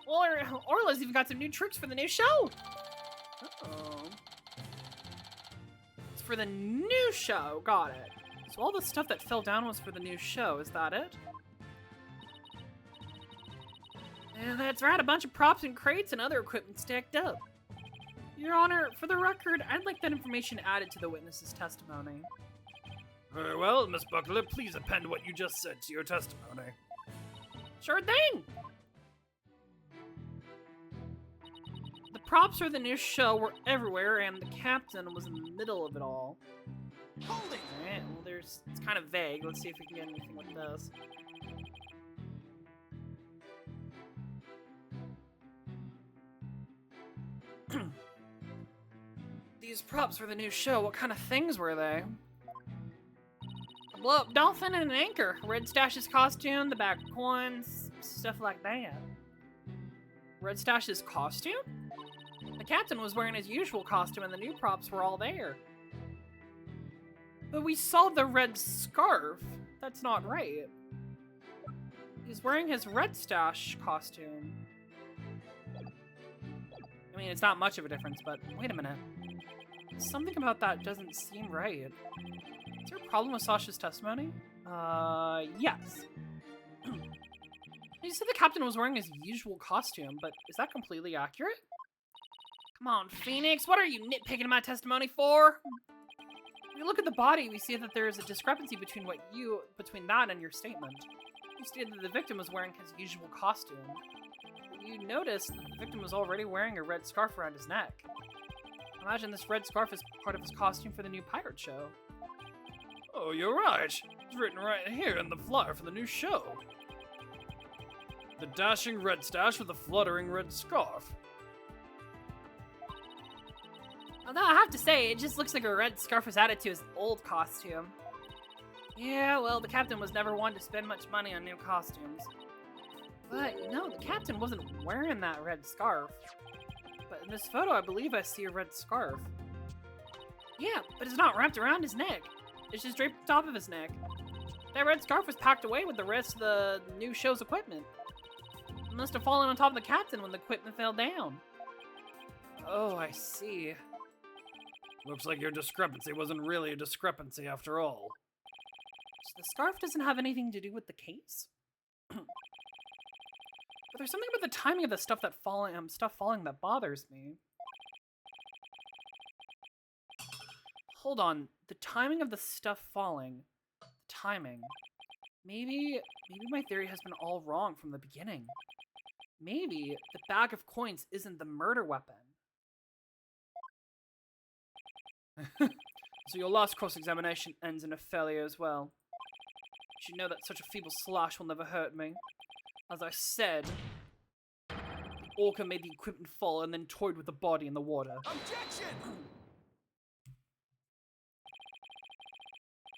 Orla's even got some new tricks for the new show. Uh-oh. It's for the new show. Got it. So all the stuff that fell down was for the new show. Is that it? Yeah, that's right. A bunch of props and crates and other equipment stacked up. Your Honor, for the record, I'd like that information added to the witness's testimony. Very well, Miss Buckler, please append what you just said to your testimony. Sure thing! The props for the new show were everywhere, and the captain was in the middle of it all. Holding! Alright, well it's kind of vague. Let's see if we can get anything with this. These props for the new show, what kind of things were they? A blow-up dolphin and an anchor, Red Stash's costume, the bag of coins, stuff like that. Red Stash's costume? The captain was wearing his usual costume and the new props were all there. But we saw the red scarf. That's not right. He's wearing his Red Stash costume. I mean, it's not much of a difference, but wait a minute. Something about that doesn't seem right. Is there a problem with Sasha's testimony? Yes. You said the captain was wearing his usual costume, but is that completely accurate? Come on, Phoenix, what are you nitpicking my testimony for? When we look at the body, we see that there is a discrepancy between that and your statement. You stated that the victim was wearing his usual costume. But you noticed that the victim was already wearing a red scarf around his neck. Imagine this red scarf is part of his costume for the new pirate show. Oh, you're right. It's written right here in the flyer for the new show. The dashing Red Stash with a fluttering red scarf. Although I have to say, it just looks like a red scarf was added to his old costume. Yeah, well, the captain was never one to spend much money on new costumes. But, no, the captain wasn't wearing that red scarf. But in this photo, I believe I see a red scarf. Yeah, but it's not wrapped around his neck. It's just draped on top of his neck. That red scarf was packed away with the rest of the new show's equipment. It must have fallen on top of the captain when the equipment fell down. Oh, I see. Looks like your discrepancy wasn't really a discrepancy after all. So the scarf doesn't have anything to do with the case? But there's something about the timing of the stuff falling that bothers me. Hold on, the timing of the stuff falling. The timing. Maybe my theory has been all wrong from the beginning. Maybe the bag of coins isn't the murder weapon. So your last cross-examination ends in a failure as well. You know that such a feeble slash will never hurt me. As I said, the orca made the equipment fall and then toyed with the body in the water. Objection!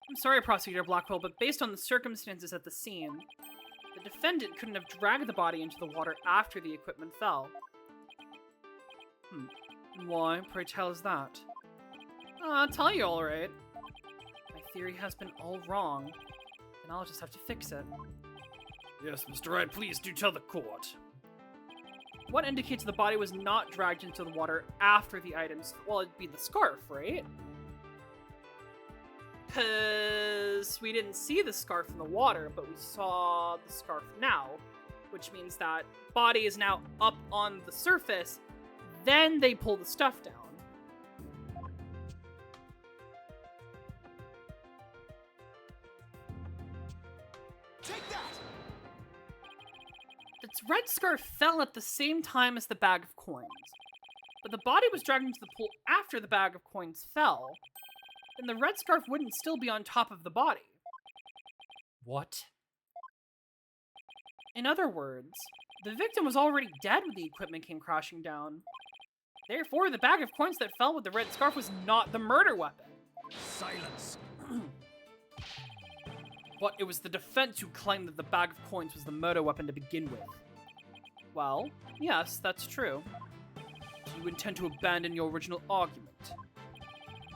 I'm sorry, Prosecutor Blackwell, but based on the circumstances at the scene, the defendant couldn't have dragged the body into the water after the equipment fell. Why, pray tell, is that? I'll tell you, alright. My theory has been all wrong, and I'll just have to fix it. Yes, Mr. Wright, please do tell the court. What indicates the body was not dragged into the water after the items? Well, it'd be the scarf, right? Because we didn't see the scarf in the water, but we saw the scarf now, which means that body is now up on the surface, then they pull the stuff down. Take that! The red scarf fell at the same time as the bag of coins, but the body was dragged into the pool after the bag of coins fell. Then the red scarf wouldn't still be on top of the body. What? In other words, the victim was already dead when the equipment came crashing down. Therefore, the bag of coins that fell with the red scarf was not the murder weapon. Silence! But it was the defense who claimed that the bag of coins was the murder weapon to begin with. Well, yes, that's true. Do you intend to abandon your original argument?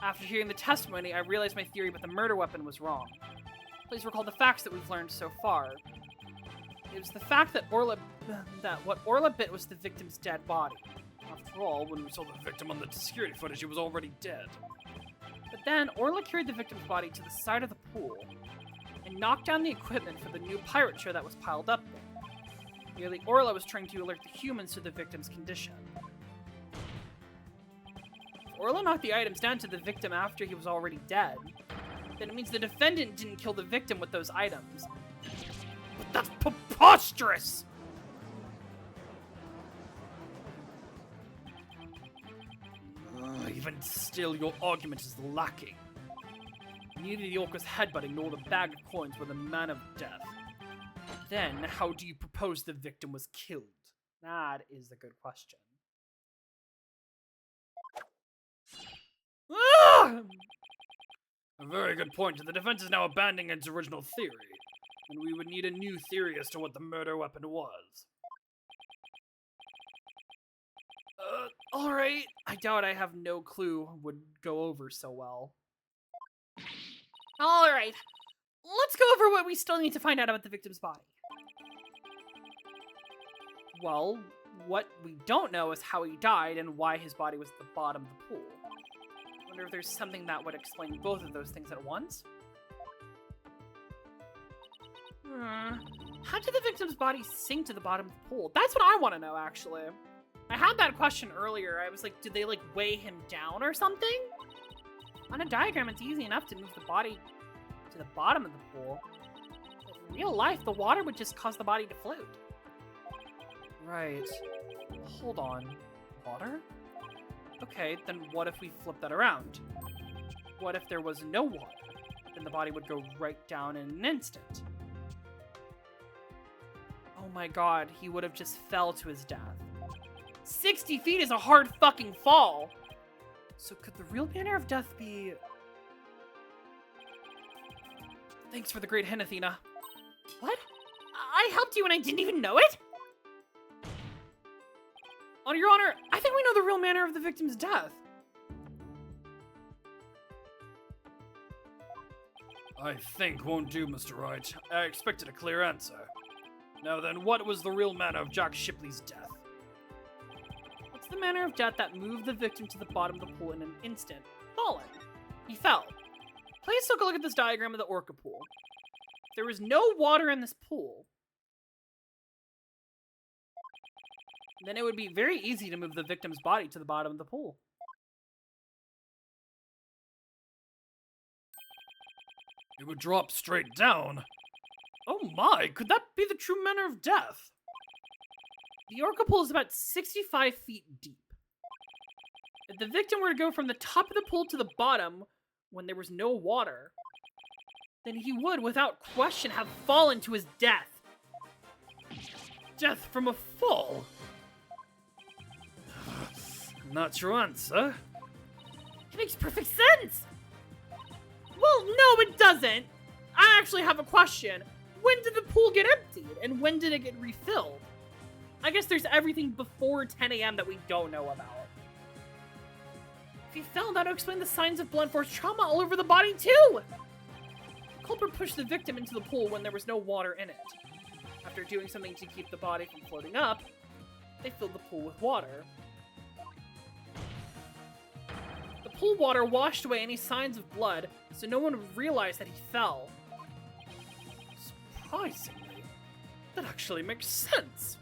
After hearing the testimony, I realized my theory about the murder weapon was wrong. Please recall the facts that we've learned so far. It was the fact that what Orla bit was the victim's dead body. After all, when we saw the victim on the security footage, he was already dead. But then, Orla carried the victim's body to the side of the pool and knocked down the equipment for the new pirate chair that was piled up there. Nearly Orla was trying to alert the humans to the victim's condition. If Orla knocked the items down to the victim after he was already dead, then it means the defendant didn't kill the victim with those items. But that's preposterous! Even still, your argument is lacking. Neither the orca's headbutting nor the bag of coins were the man of death. Then, how do you propose the victim was killed? That is the good question. Ah! A very good point. The defense is now abandoning its original theory, and we would need a new theory as to what the murder weapon was. Alright. I doubt I have no clue would go over so well. Alright. Let's go over what we still need to find out about the victim's body. Well, what we don't know is how he died and why his body was at the bottom of the pool. I wonder if there's something that would explain both of those things at once. How did the victim's body sink to the bottom of the pool? That's what I want to know, actually. I had that question earlier. I was like, did they, like, weigh him down or something? On a diagram, it's easy enough to move the body to the bottom of the pool. In real life, the water would just cause the body to float. Right. Hold on. Water? Okay, then what if we flip that around? What if there was no water? Then the body would go right down in an instant. Oh my god, he would have just fell to his death. 60 feet is a hard fucking fall! So could the real manner of death be... Thanks for the great hint, Athena. What? I helped you and I didn't even know it? On your honor, I think we know the real manner of the victim's death. I think won't do, Mr. Wright. I expected a clear answer. Now then, what was the real manner of Jack Shipley's death? What's the manner of death that moved the victim to the bottom of the pool in an instant? Falling. He fell. Please take a look at this diagram of the orca pool. there was no water in this pool, then it would be very easy to move the victim's body to the bottom of the pool. It would drop straight down. Oh my, could that be the true manner of death? The orca pool is about 65 feet deep. If the victim were to go from the top of the pool to the bottom when there was no water, then he would, without question, have fallen to his death. Death from a fall? Not your answer. It makes perfect sense! Well, no, it doesn't! I actually have a question. When did the pool get emptied, and when did it get refilled? I guess there's everything before 10 a.m. that we don't know about. If he fell, that would explain the signs of blunt force trauma all over the body, too! The culprit pushed the victim into the pool when there was no water in it. After doing something to keep the body from floating up, they filled the pool with water. The pool water washed away any signs of blood, so no one would realize that he fell. Surprisingly, that actually makes sense.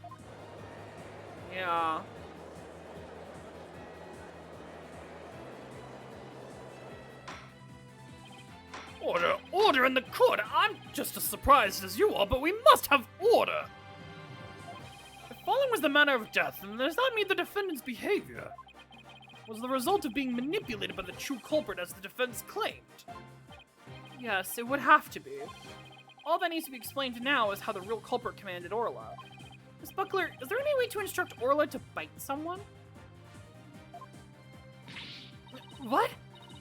Yeah. Order, order in the court! I'm just as surprised as you are, but we must have order! If falling was the manner of death, then does that mean the defendant's behavior was the result of being manipulated by the true culprit as the defense claimed? Yes, it would have to be. All that needs to be explained now is how the real culprit commanded Orla. Miss Buckler, is there any way to instruct Orla to bite someone? What?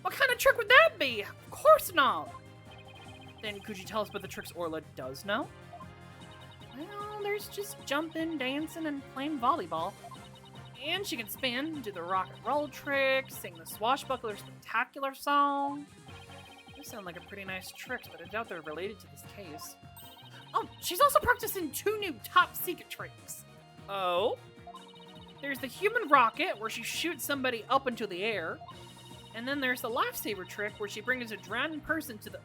What kind of trick would that be? Of course not! Then could you tell us what the tricks Orla does know? Well, there's just jumping, dancing, and playing volleyball. And she can spin, do the rock and roll trick, sing the swashbuckler spectacular song. Those sound like a pretty nice tricks, but I doubt they're related to this case. Oh, she's also practicing 2 new top secret tricks. Oh? There's the human rocket, where she shoots somebody up into the air. And then there's the lifesaver trick, where she brings a drowning person to the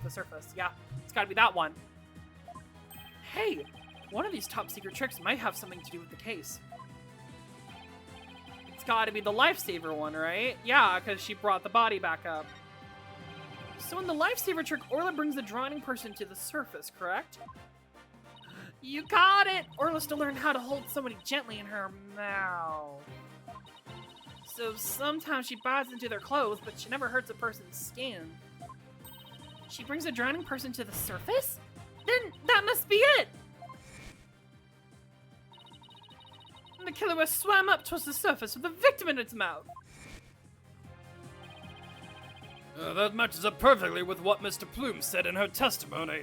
surface. Yeah, it's gotta be that one. Hey, one of these top secret tricks might have something to do with the case. It's gotta be the lifesaver one, right? Yeah, because she brought the body back up. So in the lifesaver trick, Orla brings the drowning person to the surface, correct? You got it! Orla still learned how to hold somebody gently in her mouth. So sometimes she bites into their clothes, but she never hurts a person's skin. She brings a drowning person to the surface? Then that must be it! And the killer was swam up towards the surface with the victim in its mouth. That matches up perfectly with what Mr. Plume said in her testimony.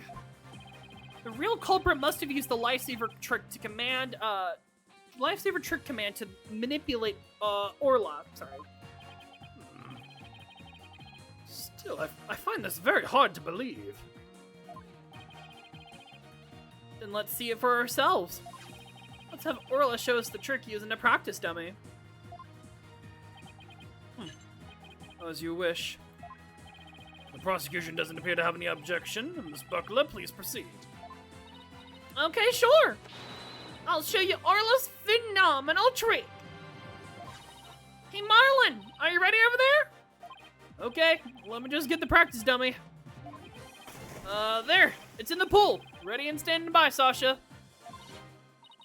The real culprit must have used the lifesaver trick to command to manipulate Orla. Sorry. Still, I find this very hard to believe. Then let's see it for ourselves. Let's have Orla show us the trick using a practice dummy. As you wish. The prosecution doesn't appear to have any objection. Miss Buckler, please proceed. Okay, sure. I'll show you Orla's phenomenal trick. Hey, Marlon, are you ready over there? Okay, let me just get the practice dummy. There, it's in the pool. Ready and standing by, Sasha.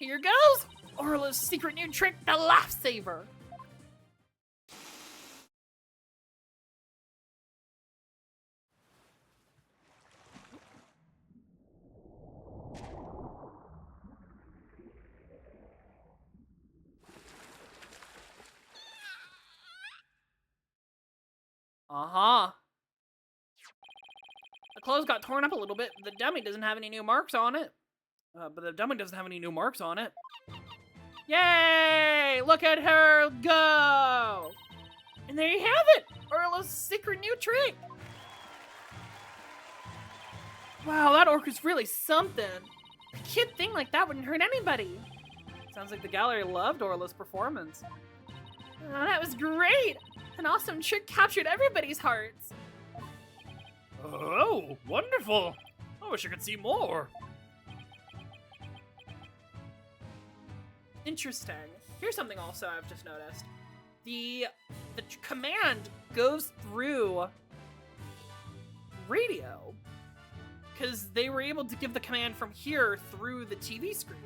Here goes Orla's secret new trick, the lifesaver. Uh-huh. The clothes got torn up a little bit. The dummy doesn't have any new marks on it. Yay! Look at her go! And there you have it! Orla's secret new trick! Wow, that orca's really something. A kid thing like that wouldn't hurt anybody. Sounds like the gallery loved Orla's performance. Oh, that was great! An awesome trick captured everybody's hearts. Oh, wonderful! I wish I could see more. Interesting. Here's something also I've just noticed. The command goes through radio, because they were able to give the command from here through the TV screen.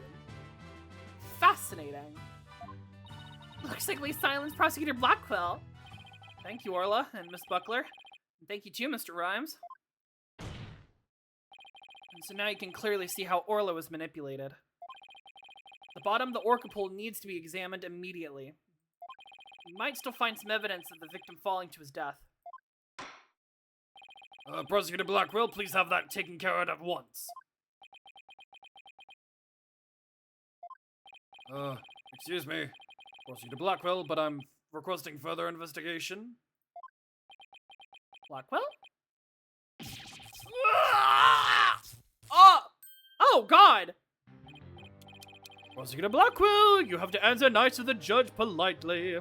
Fascinating. Looks like we silenced Prosecutor Blackquill. Thank you, Orla and Miss Buckler. And thank you too, Mr. Rhymes. And so now you can clearly see how Orla was manipulated. The bottom of the orca pool needs to be examined immediately. We might still find some evidence of the victim falling to his death. Prosecutor Blackwell, please have that taken care of at once. Excuse me, Prosecutor Blackwell, but I'm requesting further investigation. Blackwell? Oh, God! Prosecutor Blackwell, you have to answer Knights of the Judge politely.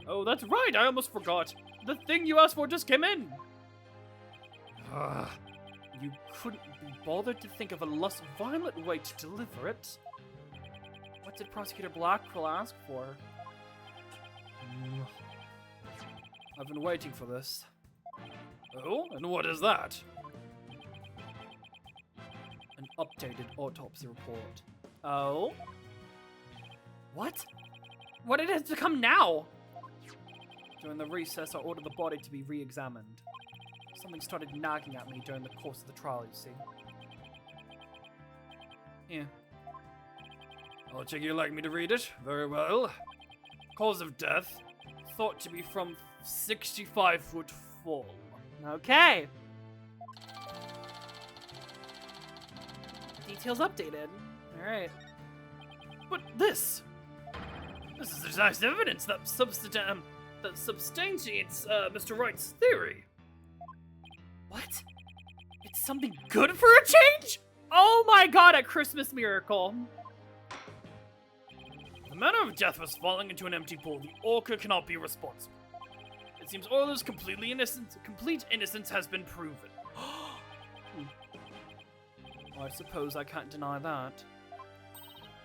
Oh, that's right, I almost forgot. The thing you asked for just came in. You couldn't be bothered to think of a less violent way to deliver it. What did Prosecutor Blackwell ask for? I've been waiting for this. Oh, and what is that? An updated autopsy report. Oh? What? What did it become now? During the recess, I ordered the body to be re-examined. Something started nagging at me during the course of the trial, you see. Here. I'll take you'd like me to read it. Very well. Cause of death, thought to be from 65-foot fall. Okay. Details updated. Alright. But this is the nice evidence that substantiates Mr. Wright's theory. What? It's something good for a change? Oh my god, a Christmas miracle. The manner of death was falling into an empty pool. The orca cannot be responsible. It seems Orla's complete innocence has been proven. I suppose I can't deny that.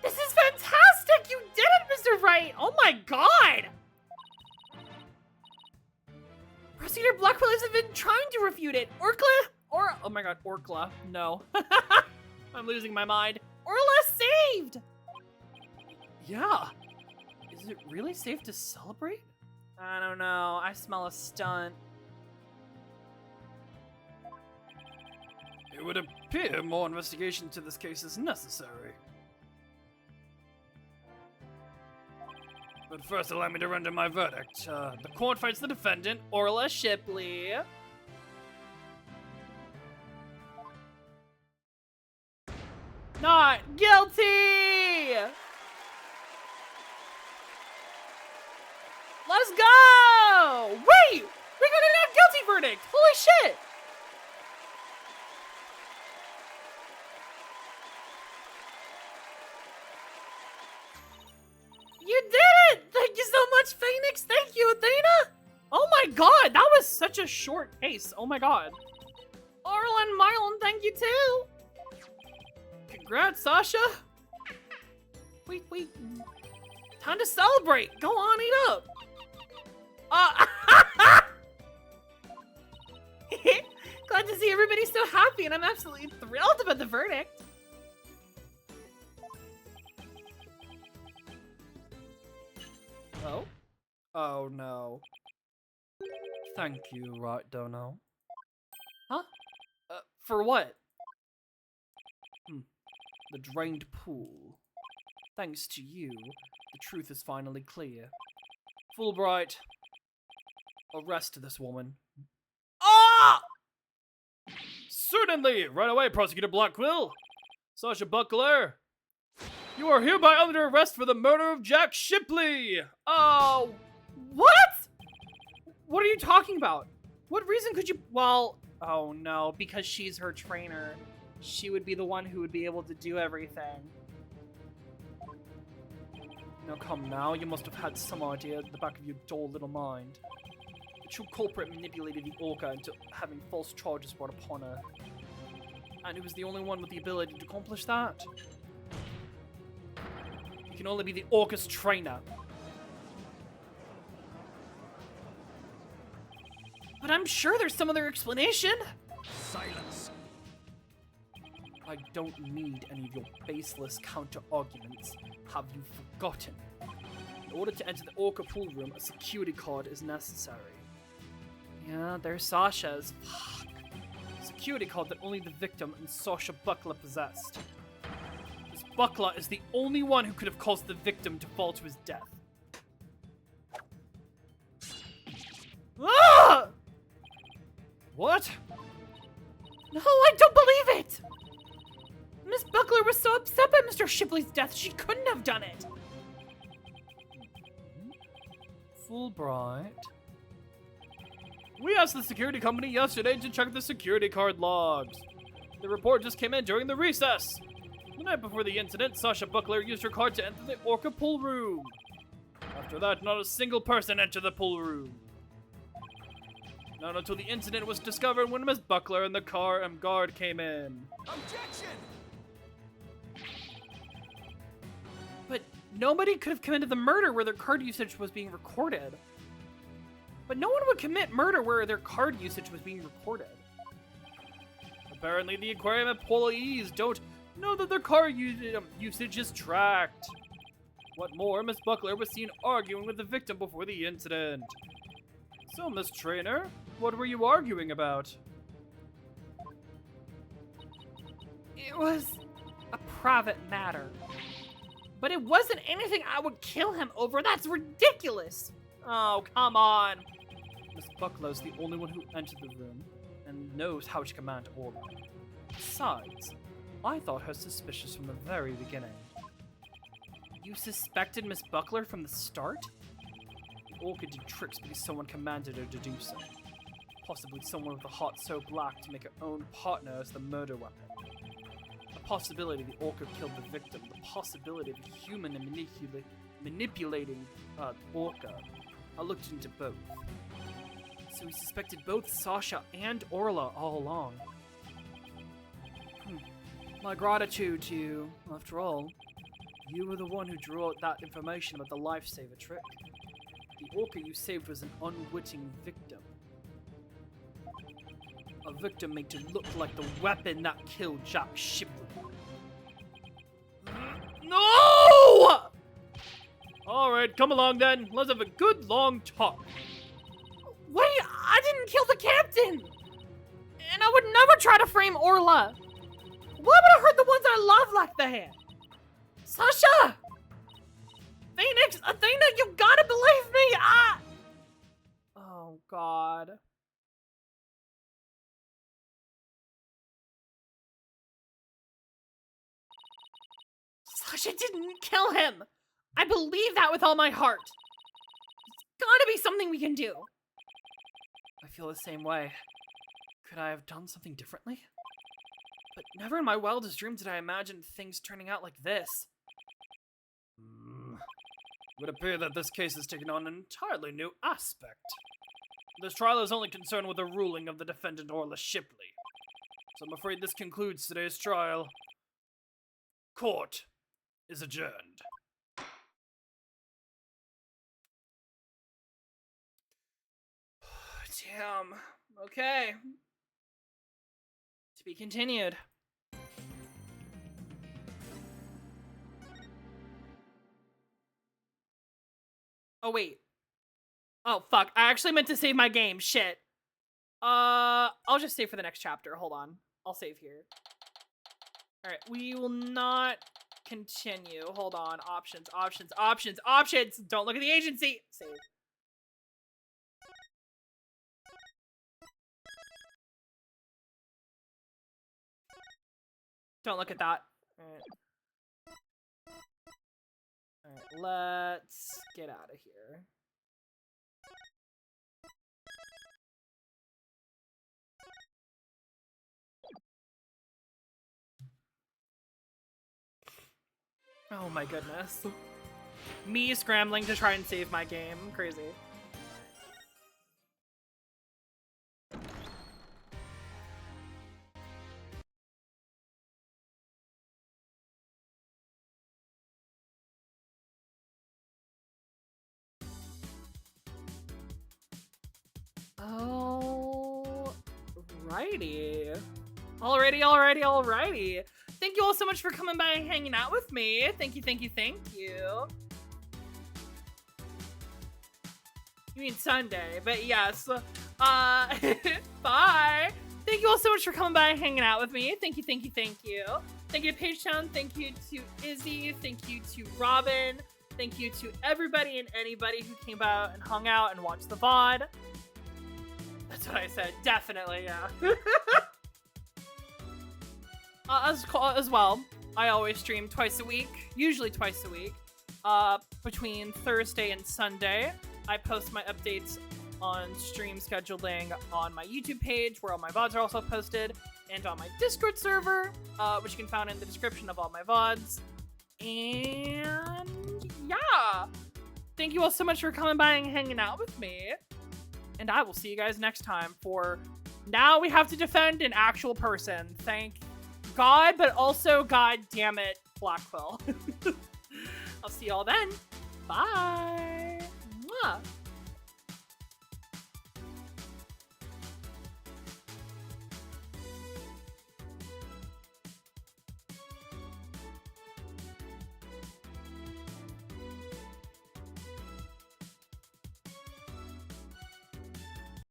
This is fantastic! You did it, Mr. Wright! Oh my god! Prosecutor Blackwell has been trying to refute it. Oh my god, Orkla. No. I'm losing my mind. Orla saved! Yeah. Is it really safe to celebrate? I don't know. I smell a stunt. It would appear more investigation into this case is necessary. But first, allow me to render my verdict. The court finds the defendant, Orla Shipley. Not guilty! Let's go! Wait! We got a not guilty verdict! Holy shit! You did it! Thank you so much, Phoenix! Thank you, Athena! Oh my god, that was such a short case. Oh my god. Orla and Marlon, thank you too! Congrats, Sasha! Wait. Time to celebrate! Go on, eat up! Glad to see everybody so happy, and I'm absolutely thrilled about the verdict. Oh? Oh no. Thank you, right, Dono. Huh? For what? The drained pool. Thanks to you, the truth is finally clear. Fulbright, arrest this woman. Ah! Certainly! Right away, Prosecutor Blackwell! Sasha Buckler, you are hereby under arrest for the murder of Jack Shipley! Oh, what? What are you talking about? What reason could you... Well, oh no, because she's her trainer. She would be the one who would be able to do everything. Now come now, you must have had some idea at the back of your dull little mind. The true culprit manipulated the orca into having false charges brought upon her. And who was the only one with the ability to accomplish that? He can only be the Orca's trainer. But I'm sure there's some other explanation. Silence. I don't need any of your baseless counter-arguments. Have you forgotten? In order to enter the Orca pool room, a security card is necessary. Yeah, there's Sasha's. Fuck. Security card that only the victim and Sasha Buckler possessed. This Buckler is the only one who could have caused the victim to fall to his death. Ah! What? No, I don't believe it! Miss Buckler was so upset by Mr. Shipley's death, she couldn't have done it. Fulbright. We asked the security company yesterday to check the security card logs. The report just came in during the recess. The night before the incident, Sasha Buckler used her card to enter the Orca pool room. After that, not a single person entered the pool room. Not until the incident was discovered when Miss Buckler and the car and guard came in. Objection! But nobody could have committed the murder where their card usage was being recorded. But no one would commit murder where their card usage was being recorded. Apparently, the aquarium employees don't know that their card usage is tracked. What more, Miss Buckler was seen arguing with the victim before the incident. So, Miss Trainer, what were you arguing about? It was a private matter. But it wasn't anything I would kill him over. That's ridiculous. Oh, come on. Miss Buckler's the only one who entered the room and knows how to command order. Besides, I thought her suspicious from the very beginning. You suspected Miss Buckler from the start? The Orca did tricks because someone commanded her to do so. Possibly someone with a heart so black to make her own partner as the murder weapon. The possibility the Orca killed the victim, the possibility of a human manipulating Orca. I looked into both. So he suspected both Sasha and Orla all along. My gratitude to you, after all. You were the one who drew out that information about the lifesaver trick. The Orca you saved was an unwitting victim. A victim made to look like the weapon that killed Jack Shipley. No! Alright, come along then. Let's have a good long talk. Wait, I didn't kill the captain! And I would never try to frame Orla! Why would I hurt the ones I love like that? Sasha! Phoenix, Athena, you gotta believe me! Oh, God. Sasha didn't kill him! I believe that with all my heart. It's gotta be something we can do. I feel the same way. Could I have done something differently? But never in my wildest dreams did I imagine things turning out like this. It would appear that this case has taken on an entirely new aspect. This trial is only concerned with the ruling of the defendant Orla Shipley. So I'm afraid this concludes today's trial. Court is adjourned. Damn. Okay. To be continued. Oh, wait. Oh, fuck. I actually meant to save my game. Shit. I'll just save for the next chapter. Hold on. I'll save here. Alright, we will not continue. Hold on. Options, options, options, options! Don't look at the agency! Save. Don't look at that. Alright. Alright, let's get out of here. Oh my goodness. Me scrambling to try and save my game. Crazy. Oh, righty. Alrighty. Thank you all so much for coming by and hanging out with me. Thank you. You mean Sunday, but yes. Bye. Thank you all so much for coming by and hanging out with me. Thank you. Thank you to Patreon. Thank you to Izzy. Thank you to Robin. Thank you to everybody and anybody who came out and hung out and watched the VOD. That's what I said. Definitely, yeah. As well, I always stream usually twice a week, between Thursday and Sunday. I post my updates on stream scheduling on my YouTube page, where all my VODs are also posted, and on my Discord server, which you can find in the description of all my VODs. And yeah, thank you all so much for coming by and hanging out with me. And I will see you guys next time for now we have to defend an actual person. Thank God, but also God damn it, Blackquill. I'll see y'all then. Bye. Mwah.